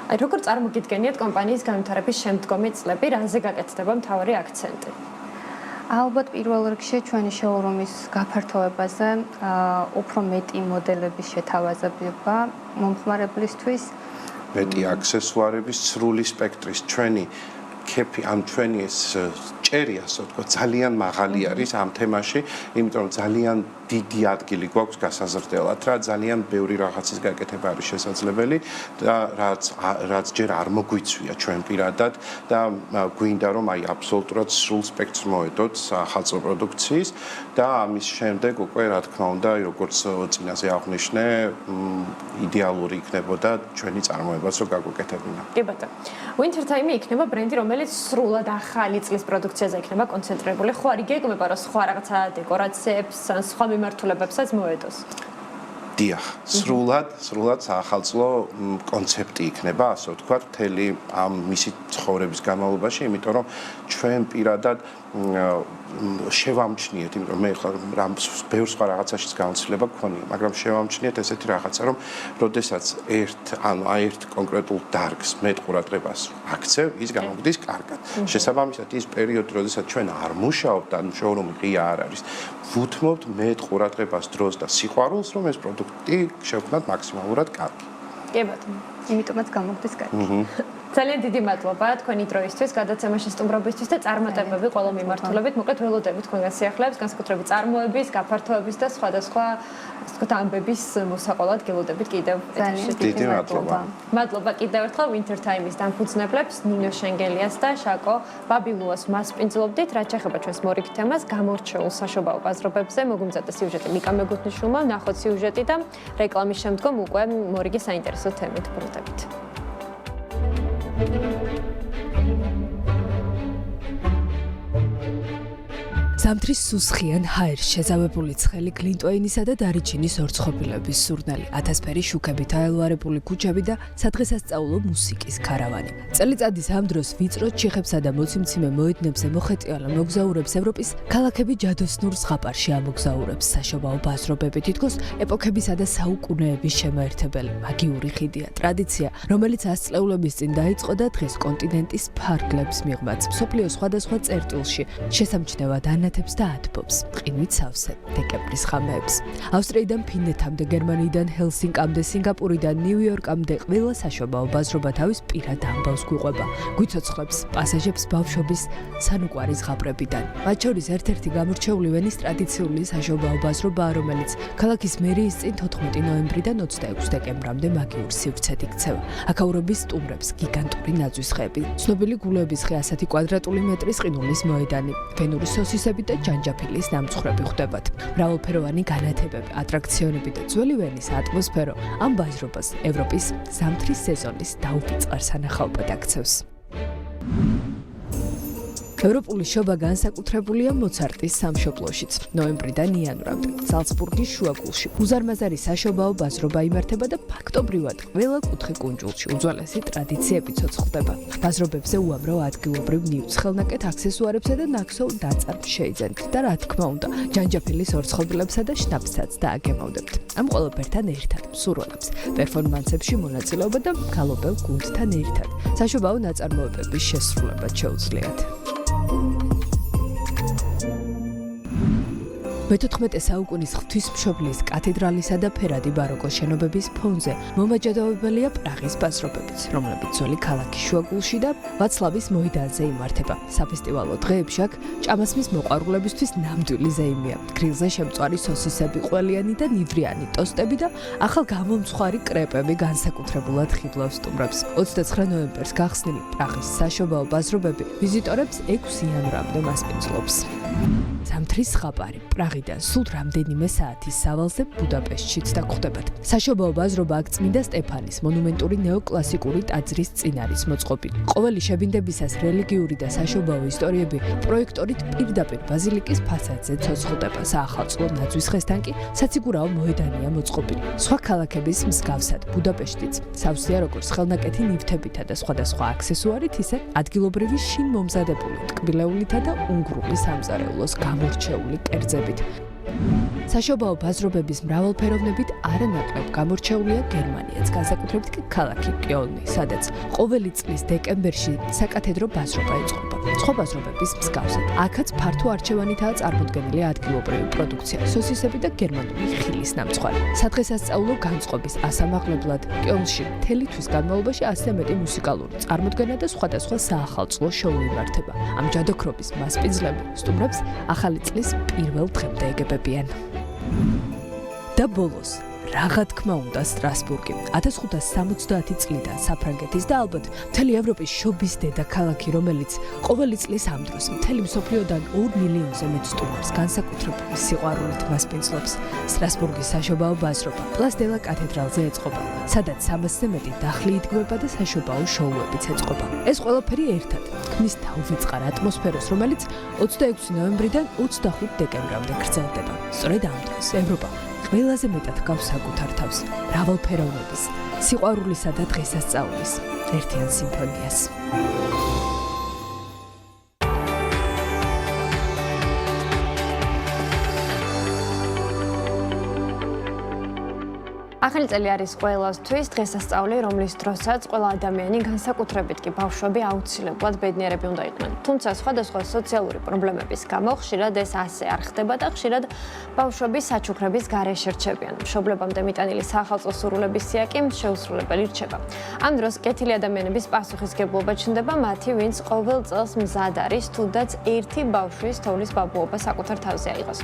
აი როგორ წარმოგიდგენიათ კომპანიის განვითარების შემდგომი წლები, რაზე გაკეთდება მთავარი აქცენტი? ალბათ პირველ რიგში ჩვენი შოურუმის გაფართოებაზე, უფრო მეტი მოდელების შეთავაზება მომხმარებლისთვის, მეტი აქსესუარების, სრული სპექტრის ჩვენი ქეფი, ამ ჩვენი ეს ჭერი, ასე ვთქვათ, ძალიან მაღალი არის ამ თემაში, იმიტომ რომ ძალიან დიდი ადგილი გვაქვს გასაზრდელად, რა ძალიან ბევრი რაღაცის გაკეთება არის შესაძლებელი და რაც ჯერ არ მოგვიცვია ჩვენ პირადად და გვინდა რომ აი აბსოლუტურად სრულ სპექტრს მოედოთ ახალწლო პროდუქციის და ამის შემდეგ უკვე რა თქმა უნდა, როგორც წინაზე აღვნიშნე, იდეალური იქნებოდა ჩვენი წარმოებაც რომ გაგვეკეთებინა. კი ბატონო. Winter Time იქნება ბრენდი, რომელიც სრულად ახალი წლის პროდუქციაზე იქნება კონცენტრირებული. ხო არ იგეგმება რომ სხვა რაღაცა დეკორაციებს ან სხვა მიმართულებებსაც მოედოს? დიახ, სრულად ახალწლო კონცეფტი იქნება, ასე ვთქვათ, მთელი ამ მისი ცხოვრების განმავლობაში, იმიტომ რომ ჩვენ პირადად შევამჩნიეთ, იმიტომ რომ მე ხარ ბევრ სხვა რაღაცაშიც განცდილება გქონია, მაგრამ შევამჩნიეთ ესეთი რაღაცა, რომ როდესაც ერთ კონკრეტულ დარგს მეტ ყურადღებას აქცევ, ის გამოგდის კარგად. შესაბამისად, ის პერიოდი, როდესაც ჩვენ არ მუშაობთ, ან შოურუმი ღია არ არის, ვუთმობთ მეტ ყურადღებას დროს და სიყვარულს, რომ ეს პროდუქტი შევქმნათ მაქსიმალურად კარგი. კი ბატონო. იმიტომაც გამოგდის კარგი. ძალიან დიდი მადლობა თქვენი დროისთვის, გადაცემაში სტუმრობისთვის და წარმატებები ყველა მიმართულებით. მოკლედ ველოდებით თქვენგან სიახლეებს, განსაკუთრებით წარმოების, გაფართოების და სხვადასხვა ამბების მოსაყოლად გელოდებით კიდევ. დიდი მადლობა. მადლობა კიდევ ერთხელ Winter Time-ის დამფუძნებლებს ნინო შენგელიას და შაკო ბაბილუას მასპინძლობდით, რაც შეეხება ჩვენს მორიგ თემას, გამორჩეულ საშობაო ბაზრობებზე. მოგვიმზადა სიუჟეტი მიკა მეგუთნიშვილმა, ნახოთ სიუჟეტი და რეკლამის შემდგომ უკვე მორიგი საინტერესო თემით ბრუნდებით. ზამთრის სუსხიან ჰაერს შეზავებული ცხელი გლინტვეინისა და დარიჩინის ორცხობილების სურნელი, ათასფერი შუქებით აელვარებული ქუჩები და სადღესასწაულო მუსიკის ქარავანი. წელიწადის ამ დროს ვიწრო ჩიხებსა და მოციმციმე მოედნებზე მოხეტიალე მოგზაურებს ევროპის ქალაქები ჯადოსნურ ზღაპარში ამოგზაურებს საშობაო ბაზრობები, თითქოს ეპოქებისა და საუკუნეების შემაერთებელი მაგიური ხიდია, ტრადიცია, რომელიც 100 წლეულების წინ დაიწყო და დღეს კონტინენტის ფარგლებს მიღმაც. მსოფლიოს სხვადასხვა წერტილში შესამჩნევად ანათებს და ათბობს ყინვით სავსე დეკემბრის ღამეებს. ავსტრიიდან ფინეთამდე, გერმანიიდან ჰელსინკამდე, სინგაპურიდან ნიუ-იორკამდე ყველა საშობაო ბაზრობა თავის პირად ამბავს გვიყვება. გვიცოცხლებს პასაჟებს ბავშვობის სანუკვარი ზღაპრებიდან. მათ შორის ერთ-ერთი გამორჩეული ვენის ტრადიციული საშობაო ბაზრობაა, რომელიც ქალაქის მერიის წინ 14 ნოემბრიდან 26 დეკემბრამდე მაგიურ სივრცედ იქცევა. აქაურობის სტუმრებს გიგანტური ნაძვის ხეები, ცნობილი გულების ხე 100 კვადრატული მეტრის ყინულის მოედანი, ვენური სოსისები და ჯანჯაფილის ნამცხრები ხვდებათ. მრავალფეროვანი განათებები, ატრაქციონები და ძველი ვენის ატმოსფერო ამ ბაზრობას ევროპის ზამთრის სეზონის დაუპიწყარ სანახაობად აქცევს. ევროპული შობა განსაკუთრებულია მოცარტის სამშობლოშიც. ნოემბრიდან იანვრამდე ზალცბურგის შუაგულში უზარმაზარი საშობაო ბაზრობა იმართება და ფაქტობრივად ყველა კუთხე კუნძულში უძველესი ტრადიციები ცოცხლდება. ბაზრობებზე უამრავ ადგილობრივ ნივთს, ხელნაკეთ აქსესუარებსა და ნაქსოვ დაწარმს შეიძენთ და რა თქმა უნდა, ჯანჯაფილის ორცხობილებსა და შნაპსაც დააგემოვნებთ. ამ ყველაფერთან ერთად მსურველებს პერფორმანსებში მონაწილეობა და გალობელ გუნდთან ერთად საშობაო ნაწარმოებების შესრულება შეუძლიათ. მე-14 საუკუნის ღვთისმშობლის კათედრალისა და ფერადი ბაროკოს შენობების ფონზე მომაჯადოებელია პრაღის ბაზრობებიც, რომლებიც ძველი ქალაქის შუაგულში და ვაცლავის მოედანზე იმართება. საფესტივალო დღეებში აქ ჭამასმის მოყვარულებისთვის ნამდვილი ზეიმია. გრილზე შემწვარი სოსისები, ყველიანი და ნივრიანი ტოსტები და ახალ გამომცხვარი კრეპები განსაკუთრებულად ხიბლავს სტუმრებს. 29 ნოემბერს გახსნილი პრაღის საშობაო ბაზრობები ვიზიტორებს 6 იანვრამდე მასპინძლობს. ზამთრის ზღაპარი პრაღიდან სულ რამდენიმე საათის სავალზე ბუდაპეშტშიც დაგხვდებათ. საშობაო ბაზრობა აქ წმინდა სტეფანის მონუმენტური ნეოკლასიკური ტაძრის წინ არის მოწყობილი. ყოველი შებინდებისას რელიგიური და საშობაო ისტორიები პროექტორით პირდაპირ ბაზილიკის ფასადზე ცოცხლდება. საახალწლო ნაძვის ხესთან კი საციგურაო მოედანია მოწყობილი. სხვა ქალაქების მსგავსად ბუდაპეშტიც სავსეა როგორც ხელნაკეთი ნივთებითა და სხვადასხვა აქსესუარით, ისე ადგილობრივი შინ მომზადებული ტკბილეულითა და უნგრული სამზარეულოს გამორჩეული კერძებით. საშობაო ბაზრობების მრავალფეროვნებით არანაკლებ გამორჩეულია გერმანიაც, განსაკუთრებით კი ქალაქი კიოლნი, სადაც ყოველი წლის დეკემბერში საკათედრო ბაზრობა იწყება. სხვა ბაზრობების მსგავსად, აქაც ფართო არჩევანითაა წარმოდგენილი ადგილობრივი პროდუქცია, სოსისები და გერმანული ხილის ნამცხვარი. სადღესასწაულო განწყობის ასამაღლებლად კიოლნში მთელი თვის განმავლობაში 100-ზე მეტი მუსიკალური წარმოდგენა და სხვადასხვა საახალწლო შოუ იმართება. ამ ჯადოქრობის მასპინძლები სტუმრებს ახალი წლის პირველ დღემდე ეგებებიან. და ბოლოს, რაღა თქმა უნდა სტრასბურგი. 1570 წლიდან საფრანგეთის და ალბათ მთელი ევროპის შობის დედაქალაქი, რომელიც ყოველი წლის ამ დროს მთელი მსოფლიოდან 2 მილიონზე მეტ სტუმარს განსაკუთრებული სიყვარულით მასპინძლობს. სტრასბურგის საშობაო ბაზრობა პლას დე ლა კათედრალზე ეწყობა, სადაც 300-ზე მეტი დახლი იდგმება და საშობაო შოუებიც ეწყობა. ეს ყველაფერი ერთად ქმნის დაუვიწყარ ატმოსფეროს, რომელიც 26 ნოემბრიდან 25 დეკემბრამდე გრძელდება. სწორედ ამ დროს ევროპა ყველაზე მეტად გავს საკუთარ თავს მრავალფეროვნების, სიყვარულისა და დღესასწაულის ერთიან სიმფონიას. ახალი წელი არის ყველასთვის დღესასწაული, რომლის დროსაც ყველა ადამიანი, განსაკუთრებით კი ბავშვები აუცილებლად ბედნიერები უნდა იყვნენ. თუმცა სხვადასხვა სოციალური პრობლემების გამო ხშირად ეს ასე არ ხდება და ხშირად ბავშვები საჩუქრების გარეშე რჩებიან. მშობლებამდე მიტანილი საახალწლო სურვილების სია კი შეუსრულებელი რჩება. ამ დროს კეთილი ადამიანების პასუხისგებლობა ჩნდება მათი, ვინც ყოველ წელს მზად არის თუნდაც ერთი ბავშვის თოვლის ბაბუობა საკუთარ თავზე აიღოს.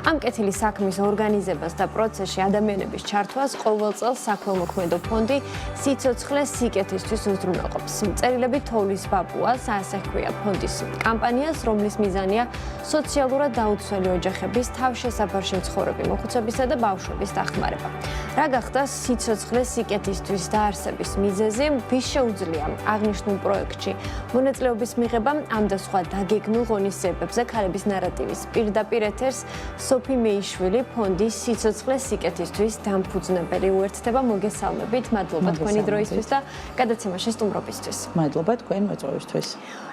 ამ კეთილი საქმის ორგანიზებას და პროცესში ადამიანების ჩართვას ყოველ წელს საქველმოქმედო ფონდი სიცოცხლეს სიკეთისთვის უზრუნველყოფს. წერილები თოვლის ბაბუას, ასე ჰქვია ფონდის კამპანიას, რომლის მიზანია სოციალურად დაუცველი ოჯახების თავშესაფარში მცხოვრები მოხუცებისა და ბავშვების დახმარება. რა გახდა სიცოცხლეს სიკეთისთვის დაარსების მიზეზი? ვის შეუძლია აღნიშნულ პროექტში მონაწილეობის მიღება? ამ და სხვა დაგეგმილ ღონისძიებებზე ქალების ნარატივის პირდაპირ ეთერს სოფი მეიშვილი ფონდის სიცოცხლეს სიკეთისთვის დამფუძნებელი უერთდება. მოგესალმებით, მადლობა თქვენი დროისთვის და გადაცემაში სტუმრობისთვის. მადლობა თქვენ მოწვევისთვის.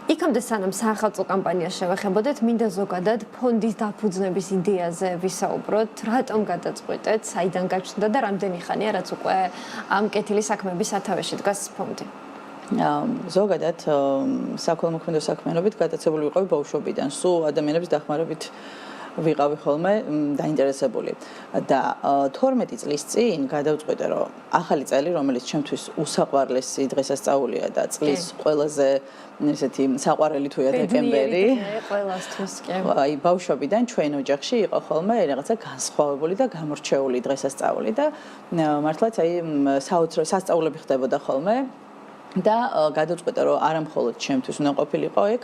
იქამდე სანამ საახალწლო კამპანიას შევეხებოდეთ, მინდა ზოგადად ფონდის დაფუძნების იდეაზე ვისაუბროთ, რატომ გადაწყვეტეთ, საიდან გაჩნდა და რამდენი ხანია, რაც უკვე ამ კეთილი საქმეების სათავეში დგას ფონდი? ზოგადად საქველმოქმედო საქმიანობით გადაცებული ვიყავი ბავშვობიდან, სულ ადამიანების დახმარებით ვიყავი ხოლმე დაინტერესებული და 12 წლის წინ გადავწყვიტე, რომ ახალი წელი, რომელიც ჩემთვის უსაყვარლესი დღესასწაულია და წლის ყველაზე ესეთი საყვარელი თვეა დეკემბერი. ყველასთვის კი. აი ბავშვობიდან ჩვენ ოჯახში იყო ხოლმე რაღაცა განსხვავებული და გამორჩეული დღესასწაული და მართლაც აი სასწაულები ხდებოდა ხოლმე. და გადავწყვეტე, რომ არა მხოლოდ ჩემთვის უნდა ყოფილიყო ეგ,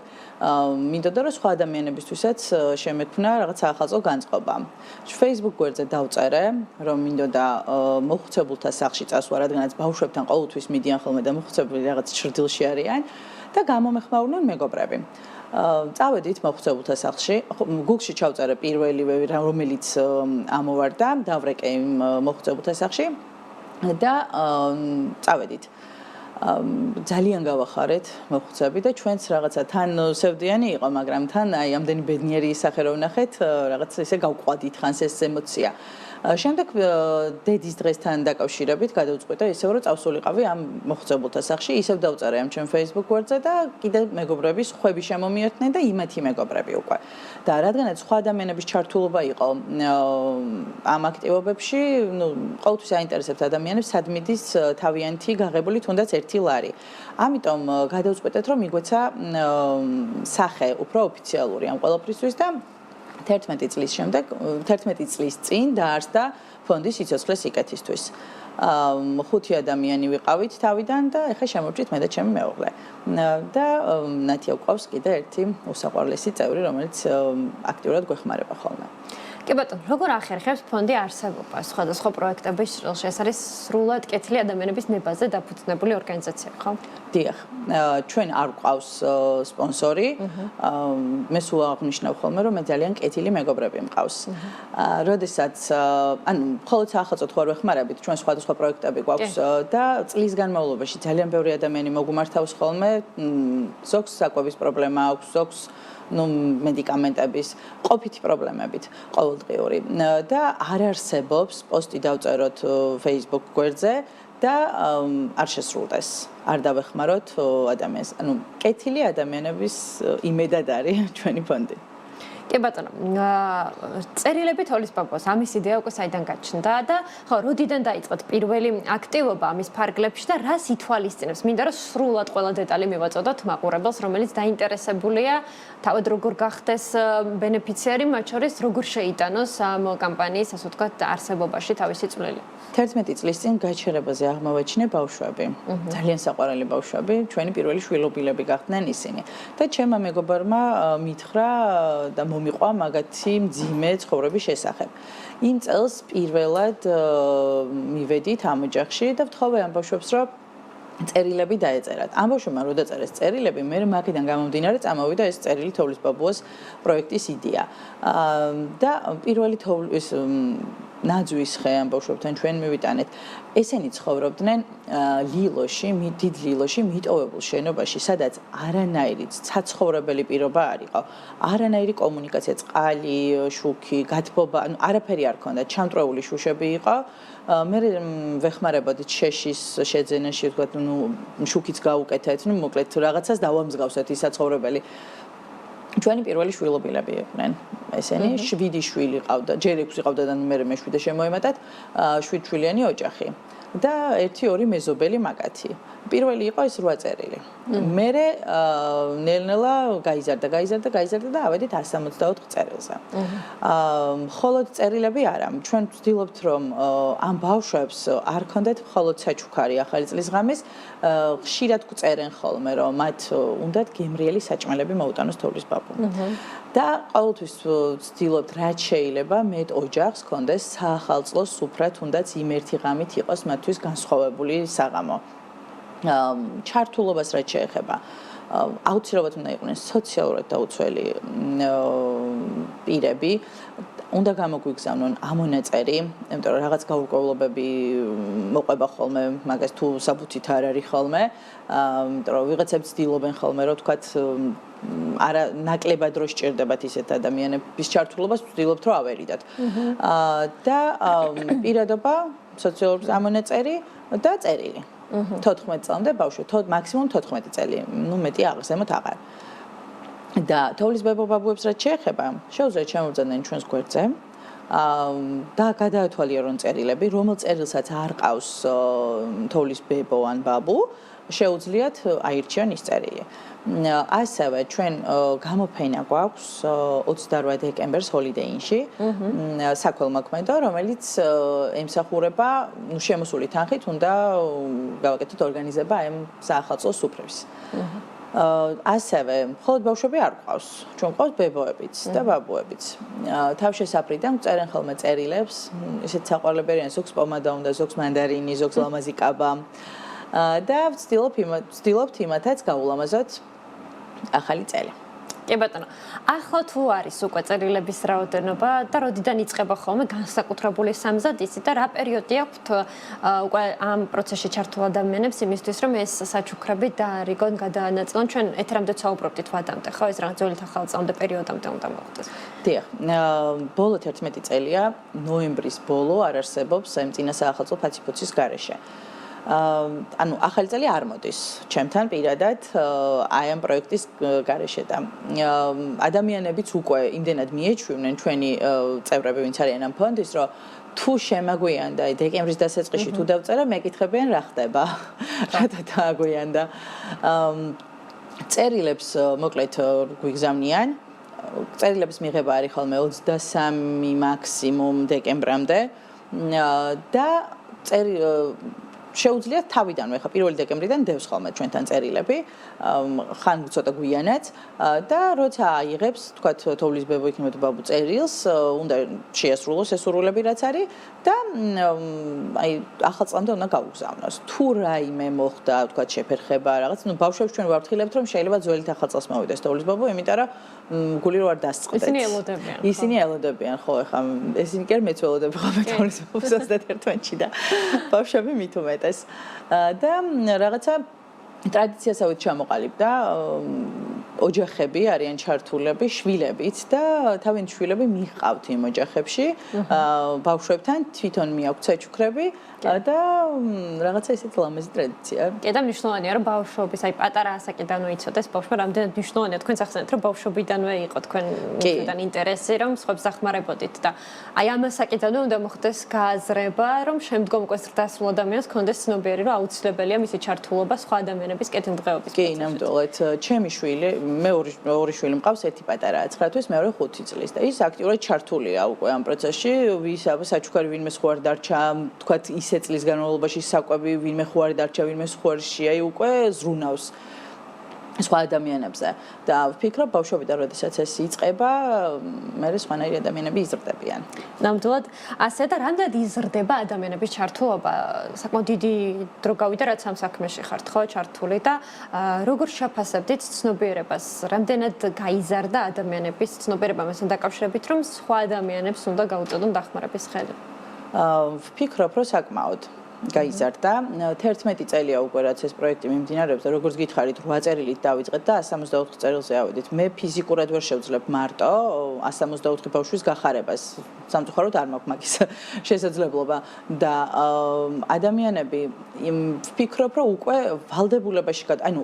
მინდოდა რომ სხვა ადამიანებისთვისაც შემექმნა რაღაც ახალწლო განწყობა. Facebook გვერდზე დავწერე, რომ მინდოდა მოხუცებულთა სახლში წასვლა, რადგანაც ბავშვებთან ყოველთვის მიდიან ხოლმე და მოხუცებული რაღაც ჭრდილში არიან და გამომეხმაურნენ მეგობრები. წავედით მოხუცებულთა სახლში, Google-ში ჩავწერე პირველივე რომელიც ამოვარდა, დავრეკე იმ მოხუცებულთა სახლში და წავედით. ძალიან გავახარეთ მოხუცები და ჩვენც რაღაცა თან სევდიანი იყო, მაგრამ თან აი ამდენი ბედნიერი ისახე რომ ნახეთ, რაღაც ესე გავყვადით ხანს ეს ემოცია. შემდეგ დედის დღესთან დაკავშირებით გადავწყვეტე ისევ რომ წავსულიყავი ამ მოხუცებულთა სახლში, ისევ დავწერე ამ ჩემ Facebook გვერდზე და კიდე მეგობრების ხვები შემომიერთნენ და იმათი მეგობრები უკვე. და რადგანაც სხვა ადამიანების ჩართულობა იყო ამ აქტივობებში, ყოველთვის აინტერესებთ ადამიანებს სად მიდის თავიანთი გაღებული თუნდაც ერთი ლარი. ამიტომ გადავწყვეტეთ რომ მიგვეცა სახე უფრო ოფიციალური ამ ყველაფრისთვის და 11 წლის შემდეგ 11 წლის წინ დაარსდა ფონდი სიცოცხლეს სიკეთისთვის. 5 ადამიანი ვიყავით თავიდან და ეხლა შემოვჭრით მე და ჩემი მეუღლე. და ნათია გვყავს კიდე ერთი უსაყვარლესი წევრი, რომელიც აქტიურად გვეხმარება ხოლმე. კი ბატონო, როგორ ახერხებს ფონდი არსებობა სხვადასხვა პროექტების შრილში? ეს არის სრულად კეთილი ადამიანების ნებაზე დაფუძნებული ორგანიზაცია, ხო? დიახ. ჩვენ არ გვყავს სპონსორი. მე სულ აღნიშნავ ხოლმე, რომ მე ძალიან კეთილი მეგობრები მყავს. როდესაც ანუ მხოლოდ საახალწლო თუ არ ვეხმარებით, ჩვენ სხვადასხვა პროექტები გვაქვს და წლის განმავლობაში ძალიან ბევრი ადამიანი მოგუმართავს ხოლმე, ზოგს საკვების პრობლემა აქვს, ზოგს მედიკამენტების, ყოფითი პრობლემებით ყოველდღიური და არ არსებობს პოსტი დავწეროთ Facebook გვერდზე და არ შესრულდეს, არ დავეხმაროთ ადამიანს. ანუ კეთილი ადამიანების იმედად არის ჩვენი ფონდი. კი ბატონო, წერილები თოვლის ბაბუას ამის იდეა უკვე საიდან გაჩნდა და ხო, როდიდან დაიწყეთ პირველი აქტივობა ამის ფარგლებში და რას ითვალისწინებს? მინდა რომ სრულად ყველა დეტალი მივაწოდოთ მაყურებელს, რომელიც დაინტერესებულია, თავად როგორ გახდეს ბენეფიციარი, მათ შორის როგორ შეიტანოს ამ კამპანიის, ასე ვთქვათ, არსებობაში თავისი წვლილი. 11 წლის წინ გაჩერებაზე აღმოვაჩინე ბავშვები. ძალიან საყვარელი ბავშვები, ჩვენი პირველი შვილობილები გახდნენ ისინი. და ჩემმა მეგობარმა მითხრა და მომიყვა მაგათი მძიმე ცხოვრების შესახებ. იმ წელს პირველად მივედით ამ ოჯახში და ვთხოვე ამ ბავშვებს, რომ წერილები დაეწერათ. ამ ბავშვებმა რო დაწერეს წერილები, მე მაგიდან გამომდინარე წამოვიდა ეს წერილი თოვლის ბაბუას პროექტის იდეა. და პირველი თოვლის ნაძვის ხე ამ ბავშვებთან ჩვენ მივიტანეთ. ესენი ცხოვრობდნენ ლილოში, დიდ ლილოში მიტოვებულ შენობაში, სადაც არანაირი საცხოვრებელი პირობა არ იყო. არანაირი კომუნიკაცია, წყალი, შუქი, გათბობა, ანუ არაფერი არ ქონდა, ჩამწრეული შუშები იყო. მე ვეხმარებოდით შეშის შეძენაში, ვთქვათ, ნუ შუქიც გაუკეთეთ, ნუ მოკლედ რაღაცას დავამსგავსეთ ის საცხოვრებელი. ჩვენი პირველი შვილობილები იყვნენ ესენი 7 შვილი ყავდა, ჯერ 6 ყავდა და მე მე-7 შემოემატათ, 7 შვილიანი ოჯახი და 1-2 მეზობელი მაგათი. პირველი იყო ეს 8 წერილი. მერე ნელ-ნელა გაიზარდა და ავედით 164 წერილზე. მხოლოდ წერილები არა, ჩვენ ვცდილობთ რომ ამ ბავშვებს არ ქონდეთ მხოლოდ საჩუქარი ახალი წლის ღამეს, ხშირად გვწერენ ხოლმე რომ მათ უნდათ გემრიელი საჭმელები მოუტანოს თოვლის ბაბუ. და ყოველთვის ვცდილობთ რაც შეიძლება მეტ ოჯახს ქონდეს საახალწლო სუფრა, თუნდაც იმ ერთი ღამით იყოს მათთვის განსხვავებული საღამო. ჩართულობას რაც შეეხება აუცილებლად უნდა იყვნენ სოციალურად დაუცველი პირები, უნდა გამოგვიგზავნონ ამონაწერი, იმიტომ რომ რაღაც გაურკვევლობები მოყვება ხოლმე, მაგას თუ საბუთით არ არის ხოლმე, იმიტომ რომ ვიღაცები ცდილობენ ხოლმე, რომ თქვათ არა ნაკლებად რო სჭირდებათ ისეთ ადამიანების ჩართულობას, ვცდილობთ რომ ავერიდათ. და პირადობა, სოციალური ამონაწერი და წერილი. 14 წლამდე ბავშვი, მაქსიმუმ 14 წელი, ნუ მეტი აღზემოთ აღარ. და თოვლის ბაბუებს რაც შეეხება, შეუძლიათ შემოვიძახდნენ ჩვენს გვერდზე. და გადაათვალიერონ წერილები, რომელ წერილსაც არ ყავს თოვლის ბებო ან ბაბუ, შეუძლიათ აირჩიონ ის წერილი. ასევე ჩვენ გამოფენა გვაქვს 28 დეკემბერს ჰოლიდეინში, საქველმოქმედო, რომელიც ემსახურება შემოსული თანხით უნდა გავაკეთოთ ორგანიზება ამ საახალწლო სუფრების. ასევე მხოლოდ ბავშვები არ ყავს, ჩვენ ყავს ბებოებიც და ბაბუებიც. თავშესაფრიდან წერენ ხოლმე წერილებს, ისეთ საყვარლებელია, ზოგს პომადა უნდა, ზოგს მანდარინი, ზოგს ლამაზი კაბა. და ვცდილობთ იმათაც გაულამაზოთ ახალი წელი. კი ბატონო, ახლა თუ არის უკვე წერილების რაოდენობა და როდიდან იწყება ხოლმე განსაკუთრებული სამზადისი და რა პერიოდი აქვთ უკვე ამ პროცესში ჩართულ ადამიანებს იმისთვის, რომ ეს საჩუქრები დაარიგონ, გადაანაწილონ, ჩვენ ეთერამდე ვსაუბრობდით ვადამდე, ხო, ეს რაღაც ძველი ახალწლამდე პერიოდამდე უნდა მოხდეს. დიახ, ბოლო 11 წელია, ნოემბრის ბოლო არ არსებობს ამ წინა საახალწლო ფაციფოცის გარეშე. ანუ ახალი წელი არ მოდის ჩემთან პირადად აი ამ პროექტის გარეშე და ადამიანებიც უკვე იმდენად მიეჩვივნენ ჩვენი წევრები ვინც არიან ამ ფონდის რომ თუ შემაგვიანდა დეკემბრის დასაწყისში თუ დავწერა მეკითხებიან რა ხდება რატო დააგვიანდა წერილებს მოკლედ გვიგზავნიან წერილების მიღება არის ხოლმე 23 მაქსიმუმ დეკემბრამდე და შეუძლიათ თავიდანვე ხა 1 დეკემბრიდან დევს ხოლმე ჩვენთან წერილები ხან ცოტა გვიანაც და როცა აიღებს თქვა თოვლის ბებო იქნება ბაბუ წერილს უნდა შეასრულოს ეს სურვილები რაც არის და აი ახალწლამდე უნდა გაუგზავნოს თუ რაიმე მოხდა თქვა შეფერხება რაღაც ნუ ბავშვებს ჩვენ ვაფრთხილებთ რომ შეიძლება ძველით ახალწელს მოვიდეს თოვლის ბაბუ იმიტომ რომ გული რო არ დასწყდეთ ისინი ელოდებიან ხო ეხა ესენი კი არ მეც ველოდები ხოლმე თოვლის ბაბუს 31-ში და ბავშვები მით უმეტეს და რაღაცა ტრადიციასავით ჩამოყალიბდა ოჯახები არიან ჩართულები შვილებით და თავიანთი შვილები მიყავთ იმ ოჯახებში ბავშვებთან თვითონ მიაქვთ საჩუქრები და რაღაცა ისეთი ლამაზი ტრადიცია. კი და მნიშვნელოვანია რომ ბავშვობის აი პატარა ასაკიდანვე იცოდეს ბავშვმა რამდენად მნიშვნელოვანია თქვენ ახსენეთ რომ ბავშვობიდანვე იყო თქვენ მისგან ინტერესი რომ სხვებს ახმარებოდით და აი ამ ასაკიდანვე უნდა მოხდეს გააზრება რომ შემდგომ უკვე ზრდასრულ ადამიანს ქონდეს ცნობიერი რომ აუცილებელია მისი ჩართულობა სხვა ადამიანების კეთილდღეობის კი ნამდვილად ჩემი შვილი მე ორი შვილი მყავს ერთი პატარაა 9 თვის მეორე 5 წლის და ის აქტიურად ჩართულია უკვე ამ პროცესში ვის საჩუქარი ვინმე სხვა არ დარჩა თქვათ ისე წლის განმავლობაში საკვები ვინმე ხო არ დარჩა ვინმე სხვა აი უკვე ზრუნავს სხვა ადამიანებზე და ვფიქრობ ბავშვობიდან როდესაც ეს იწყება მე სხვანაირი ადამიანები იზრდებიან. ნამდვილად ასე და რამდენად იზრდება ადამიანების ჩართულობა საკმაოდ დიდი დრო გავიდა რაც ამ საქმეში ხართ ხო ჩართული და როგორ შეფასებდით ცნობიერებას რამდენად გაიზარდა ადამიანების ცნობიერება მასთან დაკავშირებით რომ სხვა ადამიანებს უნდა გაუწოდონ დახმარების ხელი. ვფიქრობ რომ საკმაოდ გაიზარდა 11 წელია უკვე რაც ეს პროექტი მიმდინარეობს და როგორც გითხარით 8 წერილით დავიწყეთ და 164 წერილზე ავედით. მე ფიზიკურად ვერ შევძლებ მარტო 164 ბავშვის გახარებას. სამწუხაროდ არ მაქვს მაგის შესაძლებლობა და ადამიანები ვფიქრობ რომ უკვე ვალდებულებაში ანუ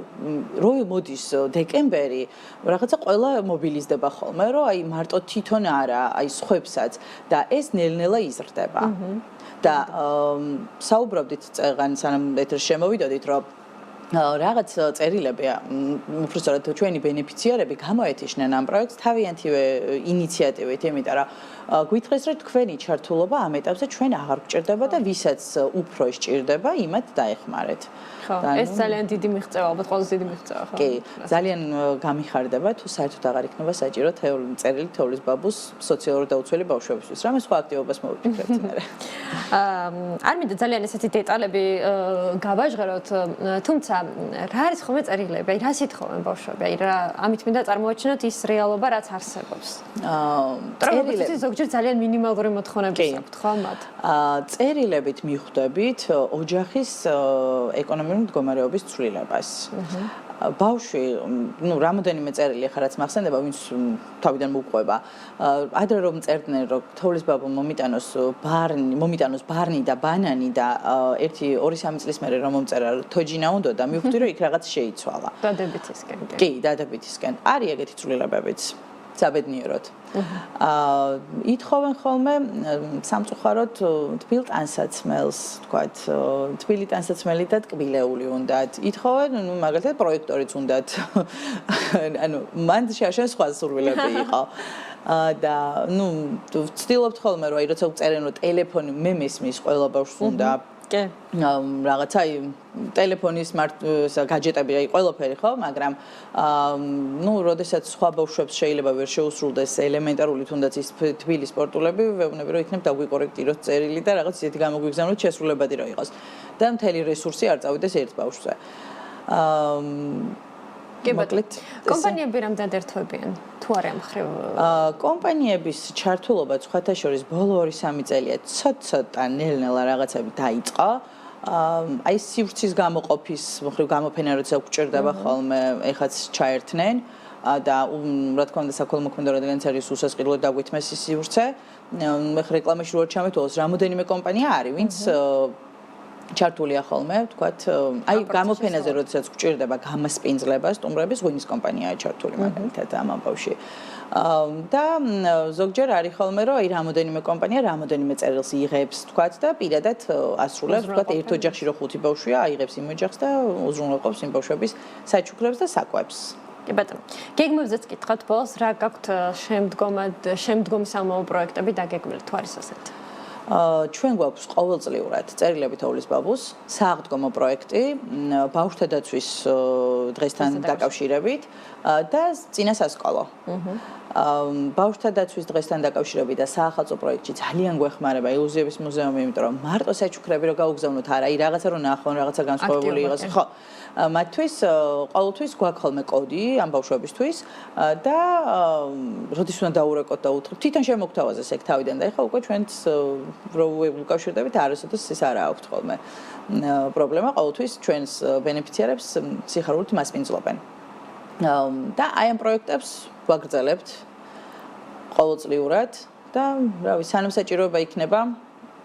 რო მოდის დეკემბერი რაღაცა ყველა მობილიზდება ხოლმე რომ აი მარტო თვითონ არა აი სხვებსაც და ეს ნელ-ნელა იზრდება. და საუბრობდით წეგან სანამ ეთერში შემოვიდოდით რომ რაღაც წერილები უბრალოდ ჩვენი ბენეფიციარები გამოეთიშნენ ამ პროექტს თავიანთივე ინიციატივით იმიტომ რომ გვითხრეს რომ თქვენი ჩართულობა ამ ეტაპზე ჩვენ აღარ გვჭირდება და ვისაც უფრო სჭირდება იმათ დაეხმარეთ. ეს ძალიან დიდი მიღწევა ალბათ ყველაზე დიდი მიღწევა ხო? კი, ძალიან გამიხარდება თუ საერთოდ აღარ იქნება საჭირო წერილი თოვლის ბაბუს სოციალურად დაუცველი ბავშვებისთვის. რამე სხვა აქტივობას მოვიფიქრებთ მე. არ მინდა ძალიან ესეთი დეტალები გავაჟღეროთ, თუმცა რა არის ხოლმე წერილები? აი რა სიტყვენ ბავშვები? აი რა ამით მინდა წარმოვაჩინოთ ის რეალობა რაც არსებობს. წერილები ზოგჯერ ძალიან მინიმალური მოთხოვნები აქვთ ხო მათ? წერილებით მიხვდებით ოჯახის ეკონომიკური მდგომარეობის ცვლილებას. ბავშვი, რამოდენიმე წერილი ახლა რაც მახსენდება, ვინც თავიდან მოუყვება. ადრე რომ წერდნენ, რომ თოვლის ბაბუ მომიტანოს ბარნი და ბანანი და 1-2-3 წლის მერე რომ მომწერა თოჯინა უნდა და მივხვდი რომ იქ რაღაც შეიცვალა. დადებითისკენ. კი, დადებითისკენ. არის ეგეთი ცვლილებებიც. საბედნიეროდ. ითხოვენ ხოლმე სამწუხაროდ თბილ ტანსაცმელს, თქვათ, თბილი ტანსაცმელი და ტკბილეული უნდათ. ითხოვენ, მაგალითად, პროექტორიც უნდათ. ანუ მან შეაშენ სხვა სურვილები იყო. და ვცდილობთ ხოლმე რომ აი როცა უწერენ რომ ტელეფონი მე მესმის ყველა ბავშვს უნდა კი. რაღაცა ტელეფონის გაჯეტები აი ყველაფერი ხო, მაგრამ როდესაც სხვა ბავშვებს შეიძლება ვერ შეუსრულდეს ელემენტარული თუნდაც ის თბილი სპორტულები, ვეუბნები რომ იქნებ დაგვიკორექტიროთ წერილი და რაღაც ისეთი გამოგვიგზავნოთ შესრულებადი რომ იყოს. და მთელი რესურსი არ წავიდეს ერთ ბავშვზე. კომპანიები რამდენად ერთვებიან? თუ არა მხრივ კომპანიების ჩართულობა სხვათა შორის ბოლო 2-3 წელია ცოტა ნელ-ნელა რაღაცები დაიწყო. აი სივრცის გამოყოფის მხრივ გამოფენა როცა გვჭირდება ხოლმე ეხაც ჩაერთნენ და რა თქმა უნდა საქველმოქმედო რადგანაც არის უსასყიდლოდ დაგვითმეს ის სივრცე. მე რეკლამაში რო ჩამეთვალოს რამოდენიმე კომპანია არის ვინც ჩართულია ხოლმე, თქვათ, აი გამოფენაზე როდესაც გვჭირდება გამასპინძლება სტუმრების ღვინის კომპანიაა ჩართული მაგალითად ამ ამბავში. და ზოგჯერ არის ხოლმე რომ აი რამოდენიმე კომპანია რამოდენიმე წერილს იღებს, თქვათ და პირადად ასრულებს, თქვათ ერთ ოჯახში რო 5 ბავშვია, აიღებს იმ ოჯახს და უზრუნველყოფს იმ ბავშვების საჩუქრებს და საკვებს. კი ბატონო. გეგმებზეც კითხავთ ბოლოს რა გაქვთ შემდგომი სამოო პროექტები დაგეგმილი თუ არის ასეთი? ჩვენ გვაქვს ყოველწლიურად წერილები თოვლის ბაბუს, სააღდგომო პროექტი ბავშვთა დაცვის დღესთან დაკავშირებით და წინასასკოლო. ბავშვთა დაცვის დღესთან დაკავშირებით და საახალწლო პროექტში ძალიან გვეხმარება ილუზიების მუზეუმი, იმიტომ რომ მარტო საჩუქრები რო გავუგზავნოთ, არა, რაღაცა რო ნახონ, რაღაცა განსხვავებული იყოს, ხო. მათთვის ყოველთვის გვაქვს ხოლმე კოდი ამ ბავშვებისთვის და როდის უნდა დაურეკოთ და უთხრით თვითონ შემოგთავაზეს ეგ თავიდან და ეხლა უკვე ჩვენც რო ვუკავშირდებით არასოდეს ის არ აქვთ ხოლმე პრობლემა ყოველთვის ჩვენს ბენეფიციარებს სიხარულით მასპინძლობენ. და აი ამ პროექტებს ვაგრძელებთ ყოველწლიურად და რა ვიცი, სანამ საჭიროება იქნება,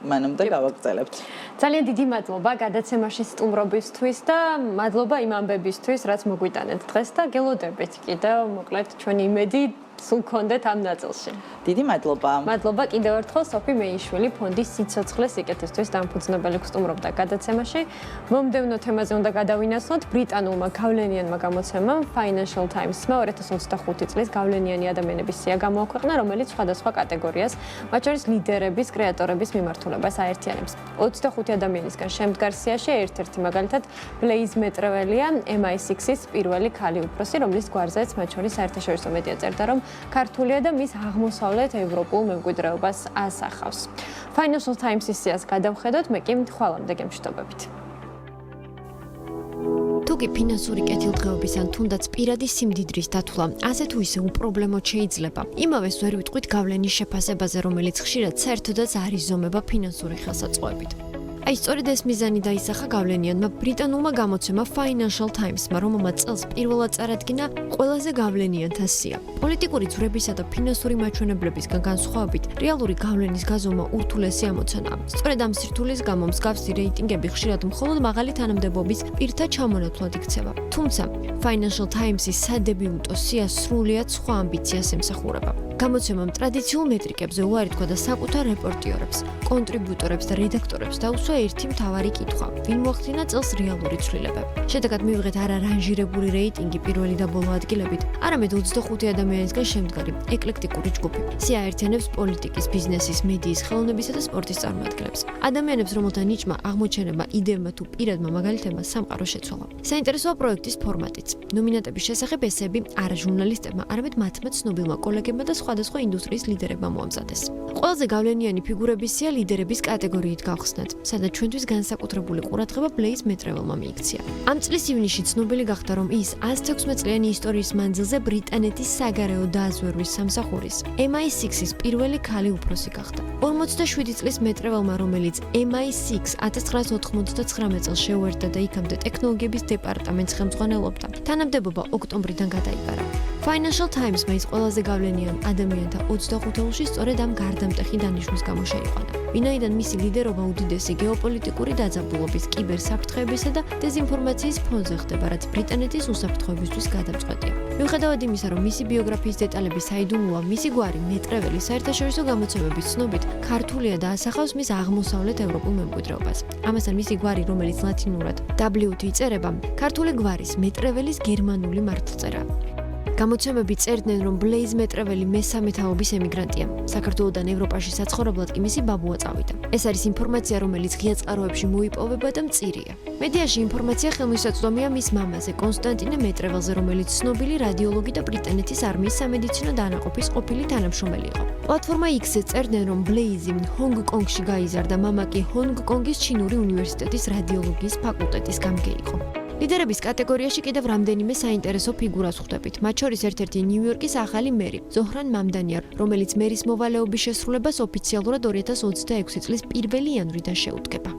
მანამდე გავაგრძელებთ. ძალიან დიდი მადლობა გადაცემაში სტუმრობისთვის და მადლობა იმ ამბებისთვის, რაც მოგვიტანეთ დღეს და გელოდებით კიდევ მოკლედ ჩვენი იმედი სულ გქონდეთ ამ ნაწილში. დიდი მადლობა. მადლობა კიდევ ერთხელ სოფი მეიშვილი ფონდის სიცოცხლე სიკეთისთვის დამფუძნებელი სტუმრობდა გადაცემაში. მომდევნო თემაზე უნდა გადავინაცვლოთ ბრიტანულმა გავლენიანმა გამოცემამ Financial Times-მა 2025 წლის გავლენიანი ადამიანების სია გამოაქვეყნა, რომელიც სხვადასხვა კატეგორიას, მათ შორის ლიდერების, კრეატორების მიმართულებას აერთიანებს. 25 ადამიანისგან შემდგარ სიაში ერთ-ერთი მაგალითად Blaze მეტრეველია, MI6-ის პირველი ქალი უფროსი, რომლის გვარზეც მათ შორის საერთაშორისო მედია წერდა, რომ ქართულია და მის აღმოსავლეთ ევროპულ მემკვიდრეობას ასახავს. Financial Times-ის სიას გადავხედოთ, მე კი ხვალამდე გემშვიდობებით. თუკი ფინანსური კეთილდღეობის ან თუნდაც პირადი სიმდიდრის დათვლა ასე თუ ისე უპრობლემოდ შეიძლება. იმავეს ვერ ვიტყვით გავლენის შეფასებაზე, რომელიც ხშირად საერთოდაც არ იზომება ფინანსური ხელსაწყოებით. აი სწორედ ეს მიზანი დაისახა გავლენიანმა ბრიტანულმა გამოცემა Financial Times-მა, რომელმაც წელს პირველად წარადგინა ყველაზე გავლენიანთა სია. პოლიტიკური ძვრებისა და ფინანსური მაჩვენებლებისგან განსხვავებით, რეალური გავლენის გაზომა ურთულესი ამოცანაა. სწორედ ამ სირთულის გამო მსგავსი რეიტინგები ხშირად მხოლოდ მაღალი თანამდებობის პირთა ჩამონათვლად იქცევა. თუმცა Financial Times-ის სადებიუტო სია სრულიად სხვა ამბიციას ემსახურება. გამოცემამ ტრადიციულ მეტრიკებზე უარი თქვა და საკუთარ რეპორტიორებს, კონტრიბუტორებს და რედაქტორებს დაუსვა ერთი მთავარი კითხვა: ვინ მოახდინა წელს რეალური ცვლილებები? შედეგად მივიღეთ არა რანჟირებული რეიტინგი პირველი და ბოლო ადგილებით, არამედ 25 ადამიანისგან შემდგარი ეკლექტიკური ჯგუფი. სია აერთიანებს პოლიტიკის, ბიზნესის, მედიის, ხელოვნებისა და სპორტის წარმომადგენლებს. ადამიანებს, რომელთა ნიჭმა, აღმოჩენება, იდეებმა თუ პირადმა მაგალითებმა სამყარო შეცვალა. საინტერესოა პროექტის ფორმატიც. ნომინანტების შესახებ ესები არა ჟურნალისტებმა, არამედ მათმა ცნობილმა კოლეგებმა და სხვადასხვა ინდუსტრიის ლიდერებმა მოამზადეს. ყველაზე გავლენიანი ფიგურების სია ლიდერების კატეგორიით გავხსნათ, სადაც ჩვენთვის განსაკუთრებული ყურადღება Blaze მეტრეველმა მიიქცია. ამ წლის ივნისში ცნობილი გახდა, რომ ის 116 წლიანი ისტორიის მანძილზე ბრიტანეთის საგარეო დაზვერვის სამსახურის MI6-ის პირველი ქალი უფროსი გახდა. 47 წლის მეტრეველმა, რომელიც MI6 1999 წელს შეუერთდა და იქამდე ტექნოლოგიების დეპარტამენტს ხელმძღვანელობდა, თანამდებობა ოქტომბრიდან გადაიბარა. Financial Times-მა ის ყველაზე გავლენიან ადამიანთა 25-ში სწორედ ამ გარდამტეხი დანიშვნის გამო შეიყვანა. ვინაიდან მისი ლიდერობა უდიდესი გეოპოლიტიკური დაძაბულობის, კიბერსაფრთხეებისა და დეზინფორმაციის ფონზე ხდება, რაც ბრიტანეთის უსაფრთხოებისთვის გადამწყვეტია. მიუხედავად იმისა, რომ მისი ბიოგრაფიის დეტალები საიდუმლოა, მისი გვარი მეტრეველი საერთაშორისო გამოცემების ცნობით ქართულია და ასახავს მის აღმოსავლეთ ევროპულ მემკვიდრეობას. ამასთან მისი გვარი, რომელიც ლათინურად WT იწერება, ქართული გვარის მეტრეველის გერმანული მართლწერაა. გამოცემები წერდნენ, რომ Blaze მეტრეველი მესამე თაობის ემიგრანტია. საქართველოდან ევროპაში საცხოვრებლად კი მისი ბაბუა წავიდა. ეს არის ინფორმაცია, რომელიც ღია წყაროებში მოიპოვება და მწირია. მედიაში ინფორმაცია ხელმისაწვდომია მის მამაზე, კონსტანტინე მეტრეველზე, რომელიც ცნობილი რადიოლოგი და ბრიტანეთის არმიის სამედიცინო დანაყოფის ყოფილი თანამშრომელი იყო. პლატფორმა X-ზე წერდნენ, რომ Blaze ჰონგ-კონგში გაიზარდა, მამა კი ჰონგ-კონგის ჩინური უნივერსიტეტის რადიოლოგიის ფაკულტეტის გამგე იყო. ლიდერების კატეგორიაში კიდევ რამდენიმე საინტერესო ფიგურას ხვდებით. მათ შორის ერთ-ერთი ნიუ-იორკის ახალი მერი, ზოჰრან მამდანია, რომელიც მერის მოვალეობის შესრულებას ოფიციალურად 2026 წლის 1 იანვრიდან შეუდგება.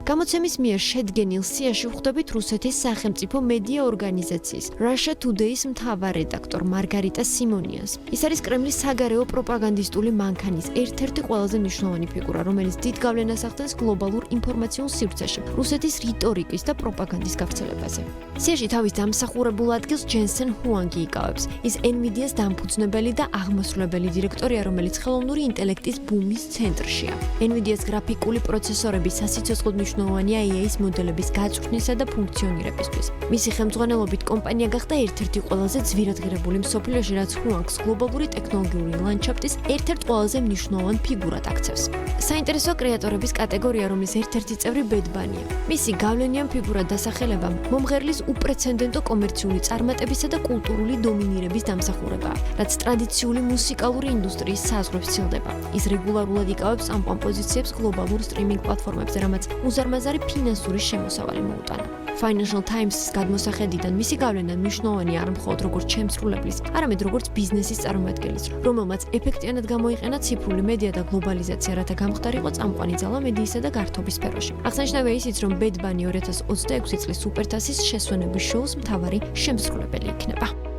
გამოცემის მიერ შედგენილ სიაში ხვდებით რუსეთის სახელმწიფო მედია ორგანიზაციის Russia Today-ის მთავარ რედაქტორ მარგარიტა სიმონიანს. ის არის კრემლის საგარეო პროპაგანდისტული მანქანის ერთ-ერთი ყველაზე მნიშვნელოვანი ფიგურა, რომელიც დიდ გავლენას ახდენს გლობალურ ინფორმაციულ სივრცეში, რუსეთის რიტორიკის და პროპაგანდის გავრცელებაზე. სიაში თავის დამსახურებულ ადგილს ჯენსენ ჰუანგი იკავებს. ის NVIDIA-ს დამფუძნებელი და აღმასრულებელი დირექტორია, რომელიც ხელოვნური ინტელექტის ბუმის ცენტრშია. NVIDIA-ს გრაფიკული პროცესორები სასიცოცხლოდ მნიშვნელოვანია AI-ის მოდელების გაწვრთნისა და ფუნქციონირებისთვის. მისი ხელმძღვანელობით კომპანია გახდა ერთ-ერთი ყველაზე ძვირადღირებული მსოფლიოში, რაც ჰუანგს გლობალური ტექნოლოგიური ლანდშაფტის ერთ-ერთ ყველაზე მნიშვნელოვან ფიგურად აქცევს. საინტერესოა კრეატორების კატეგორია, რომლის ერთ-ერთი წევრი Bad Bunny-ია. მისი გავლენიან ფიგურად დასახელება მომღერლის უპრეცედენტო კომერციული წარმატებისა და კულტურული დომინირების დამსახურებაა, რაც ტრადიციული მუსიკალური ინდუსტრიის საზღვრებს ცილდება. ის რეგულარულად იკავებს ამ კომპოზიციებს გლობალურ სტრიმინგ პლატფორმებზე, რამაც უზარმაზარი ფინანსური შემოსავალი მოუტანა. Financial Times-ის გადმოსახედიდან მისი გავლენა მნიშვნელოვანია არა მხოლოდ როგორც შემსრულებლის, არამედ როგორც ბიზნესის წარმომადგენლის, რომელმაც ეფექტიანად გამოიყენა ციფრული მედია და გლობალიზაცია, რათა გამხდარიყო წამყვანი ძალა მედიისა და გართობის სფეროში. აღსანიშნავია ისიც, რომ Bad Bunny 2026 წლის სუპერთასის შესვენების შოუს მთავარი შემსრულებელი იქნება.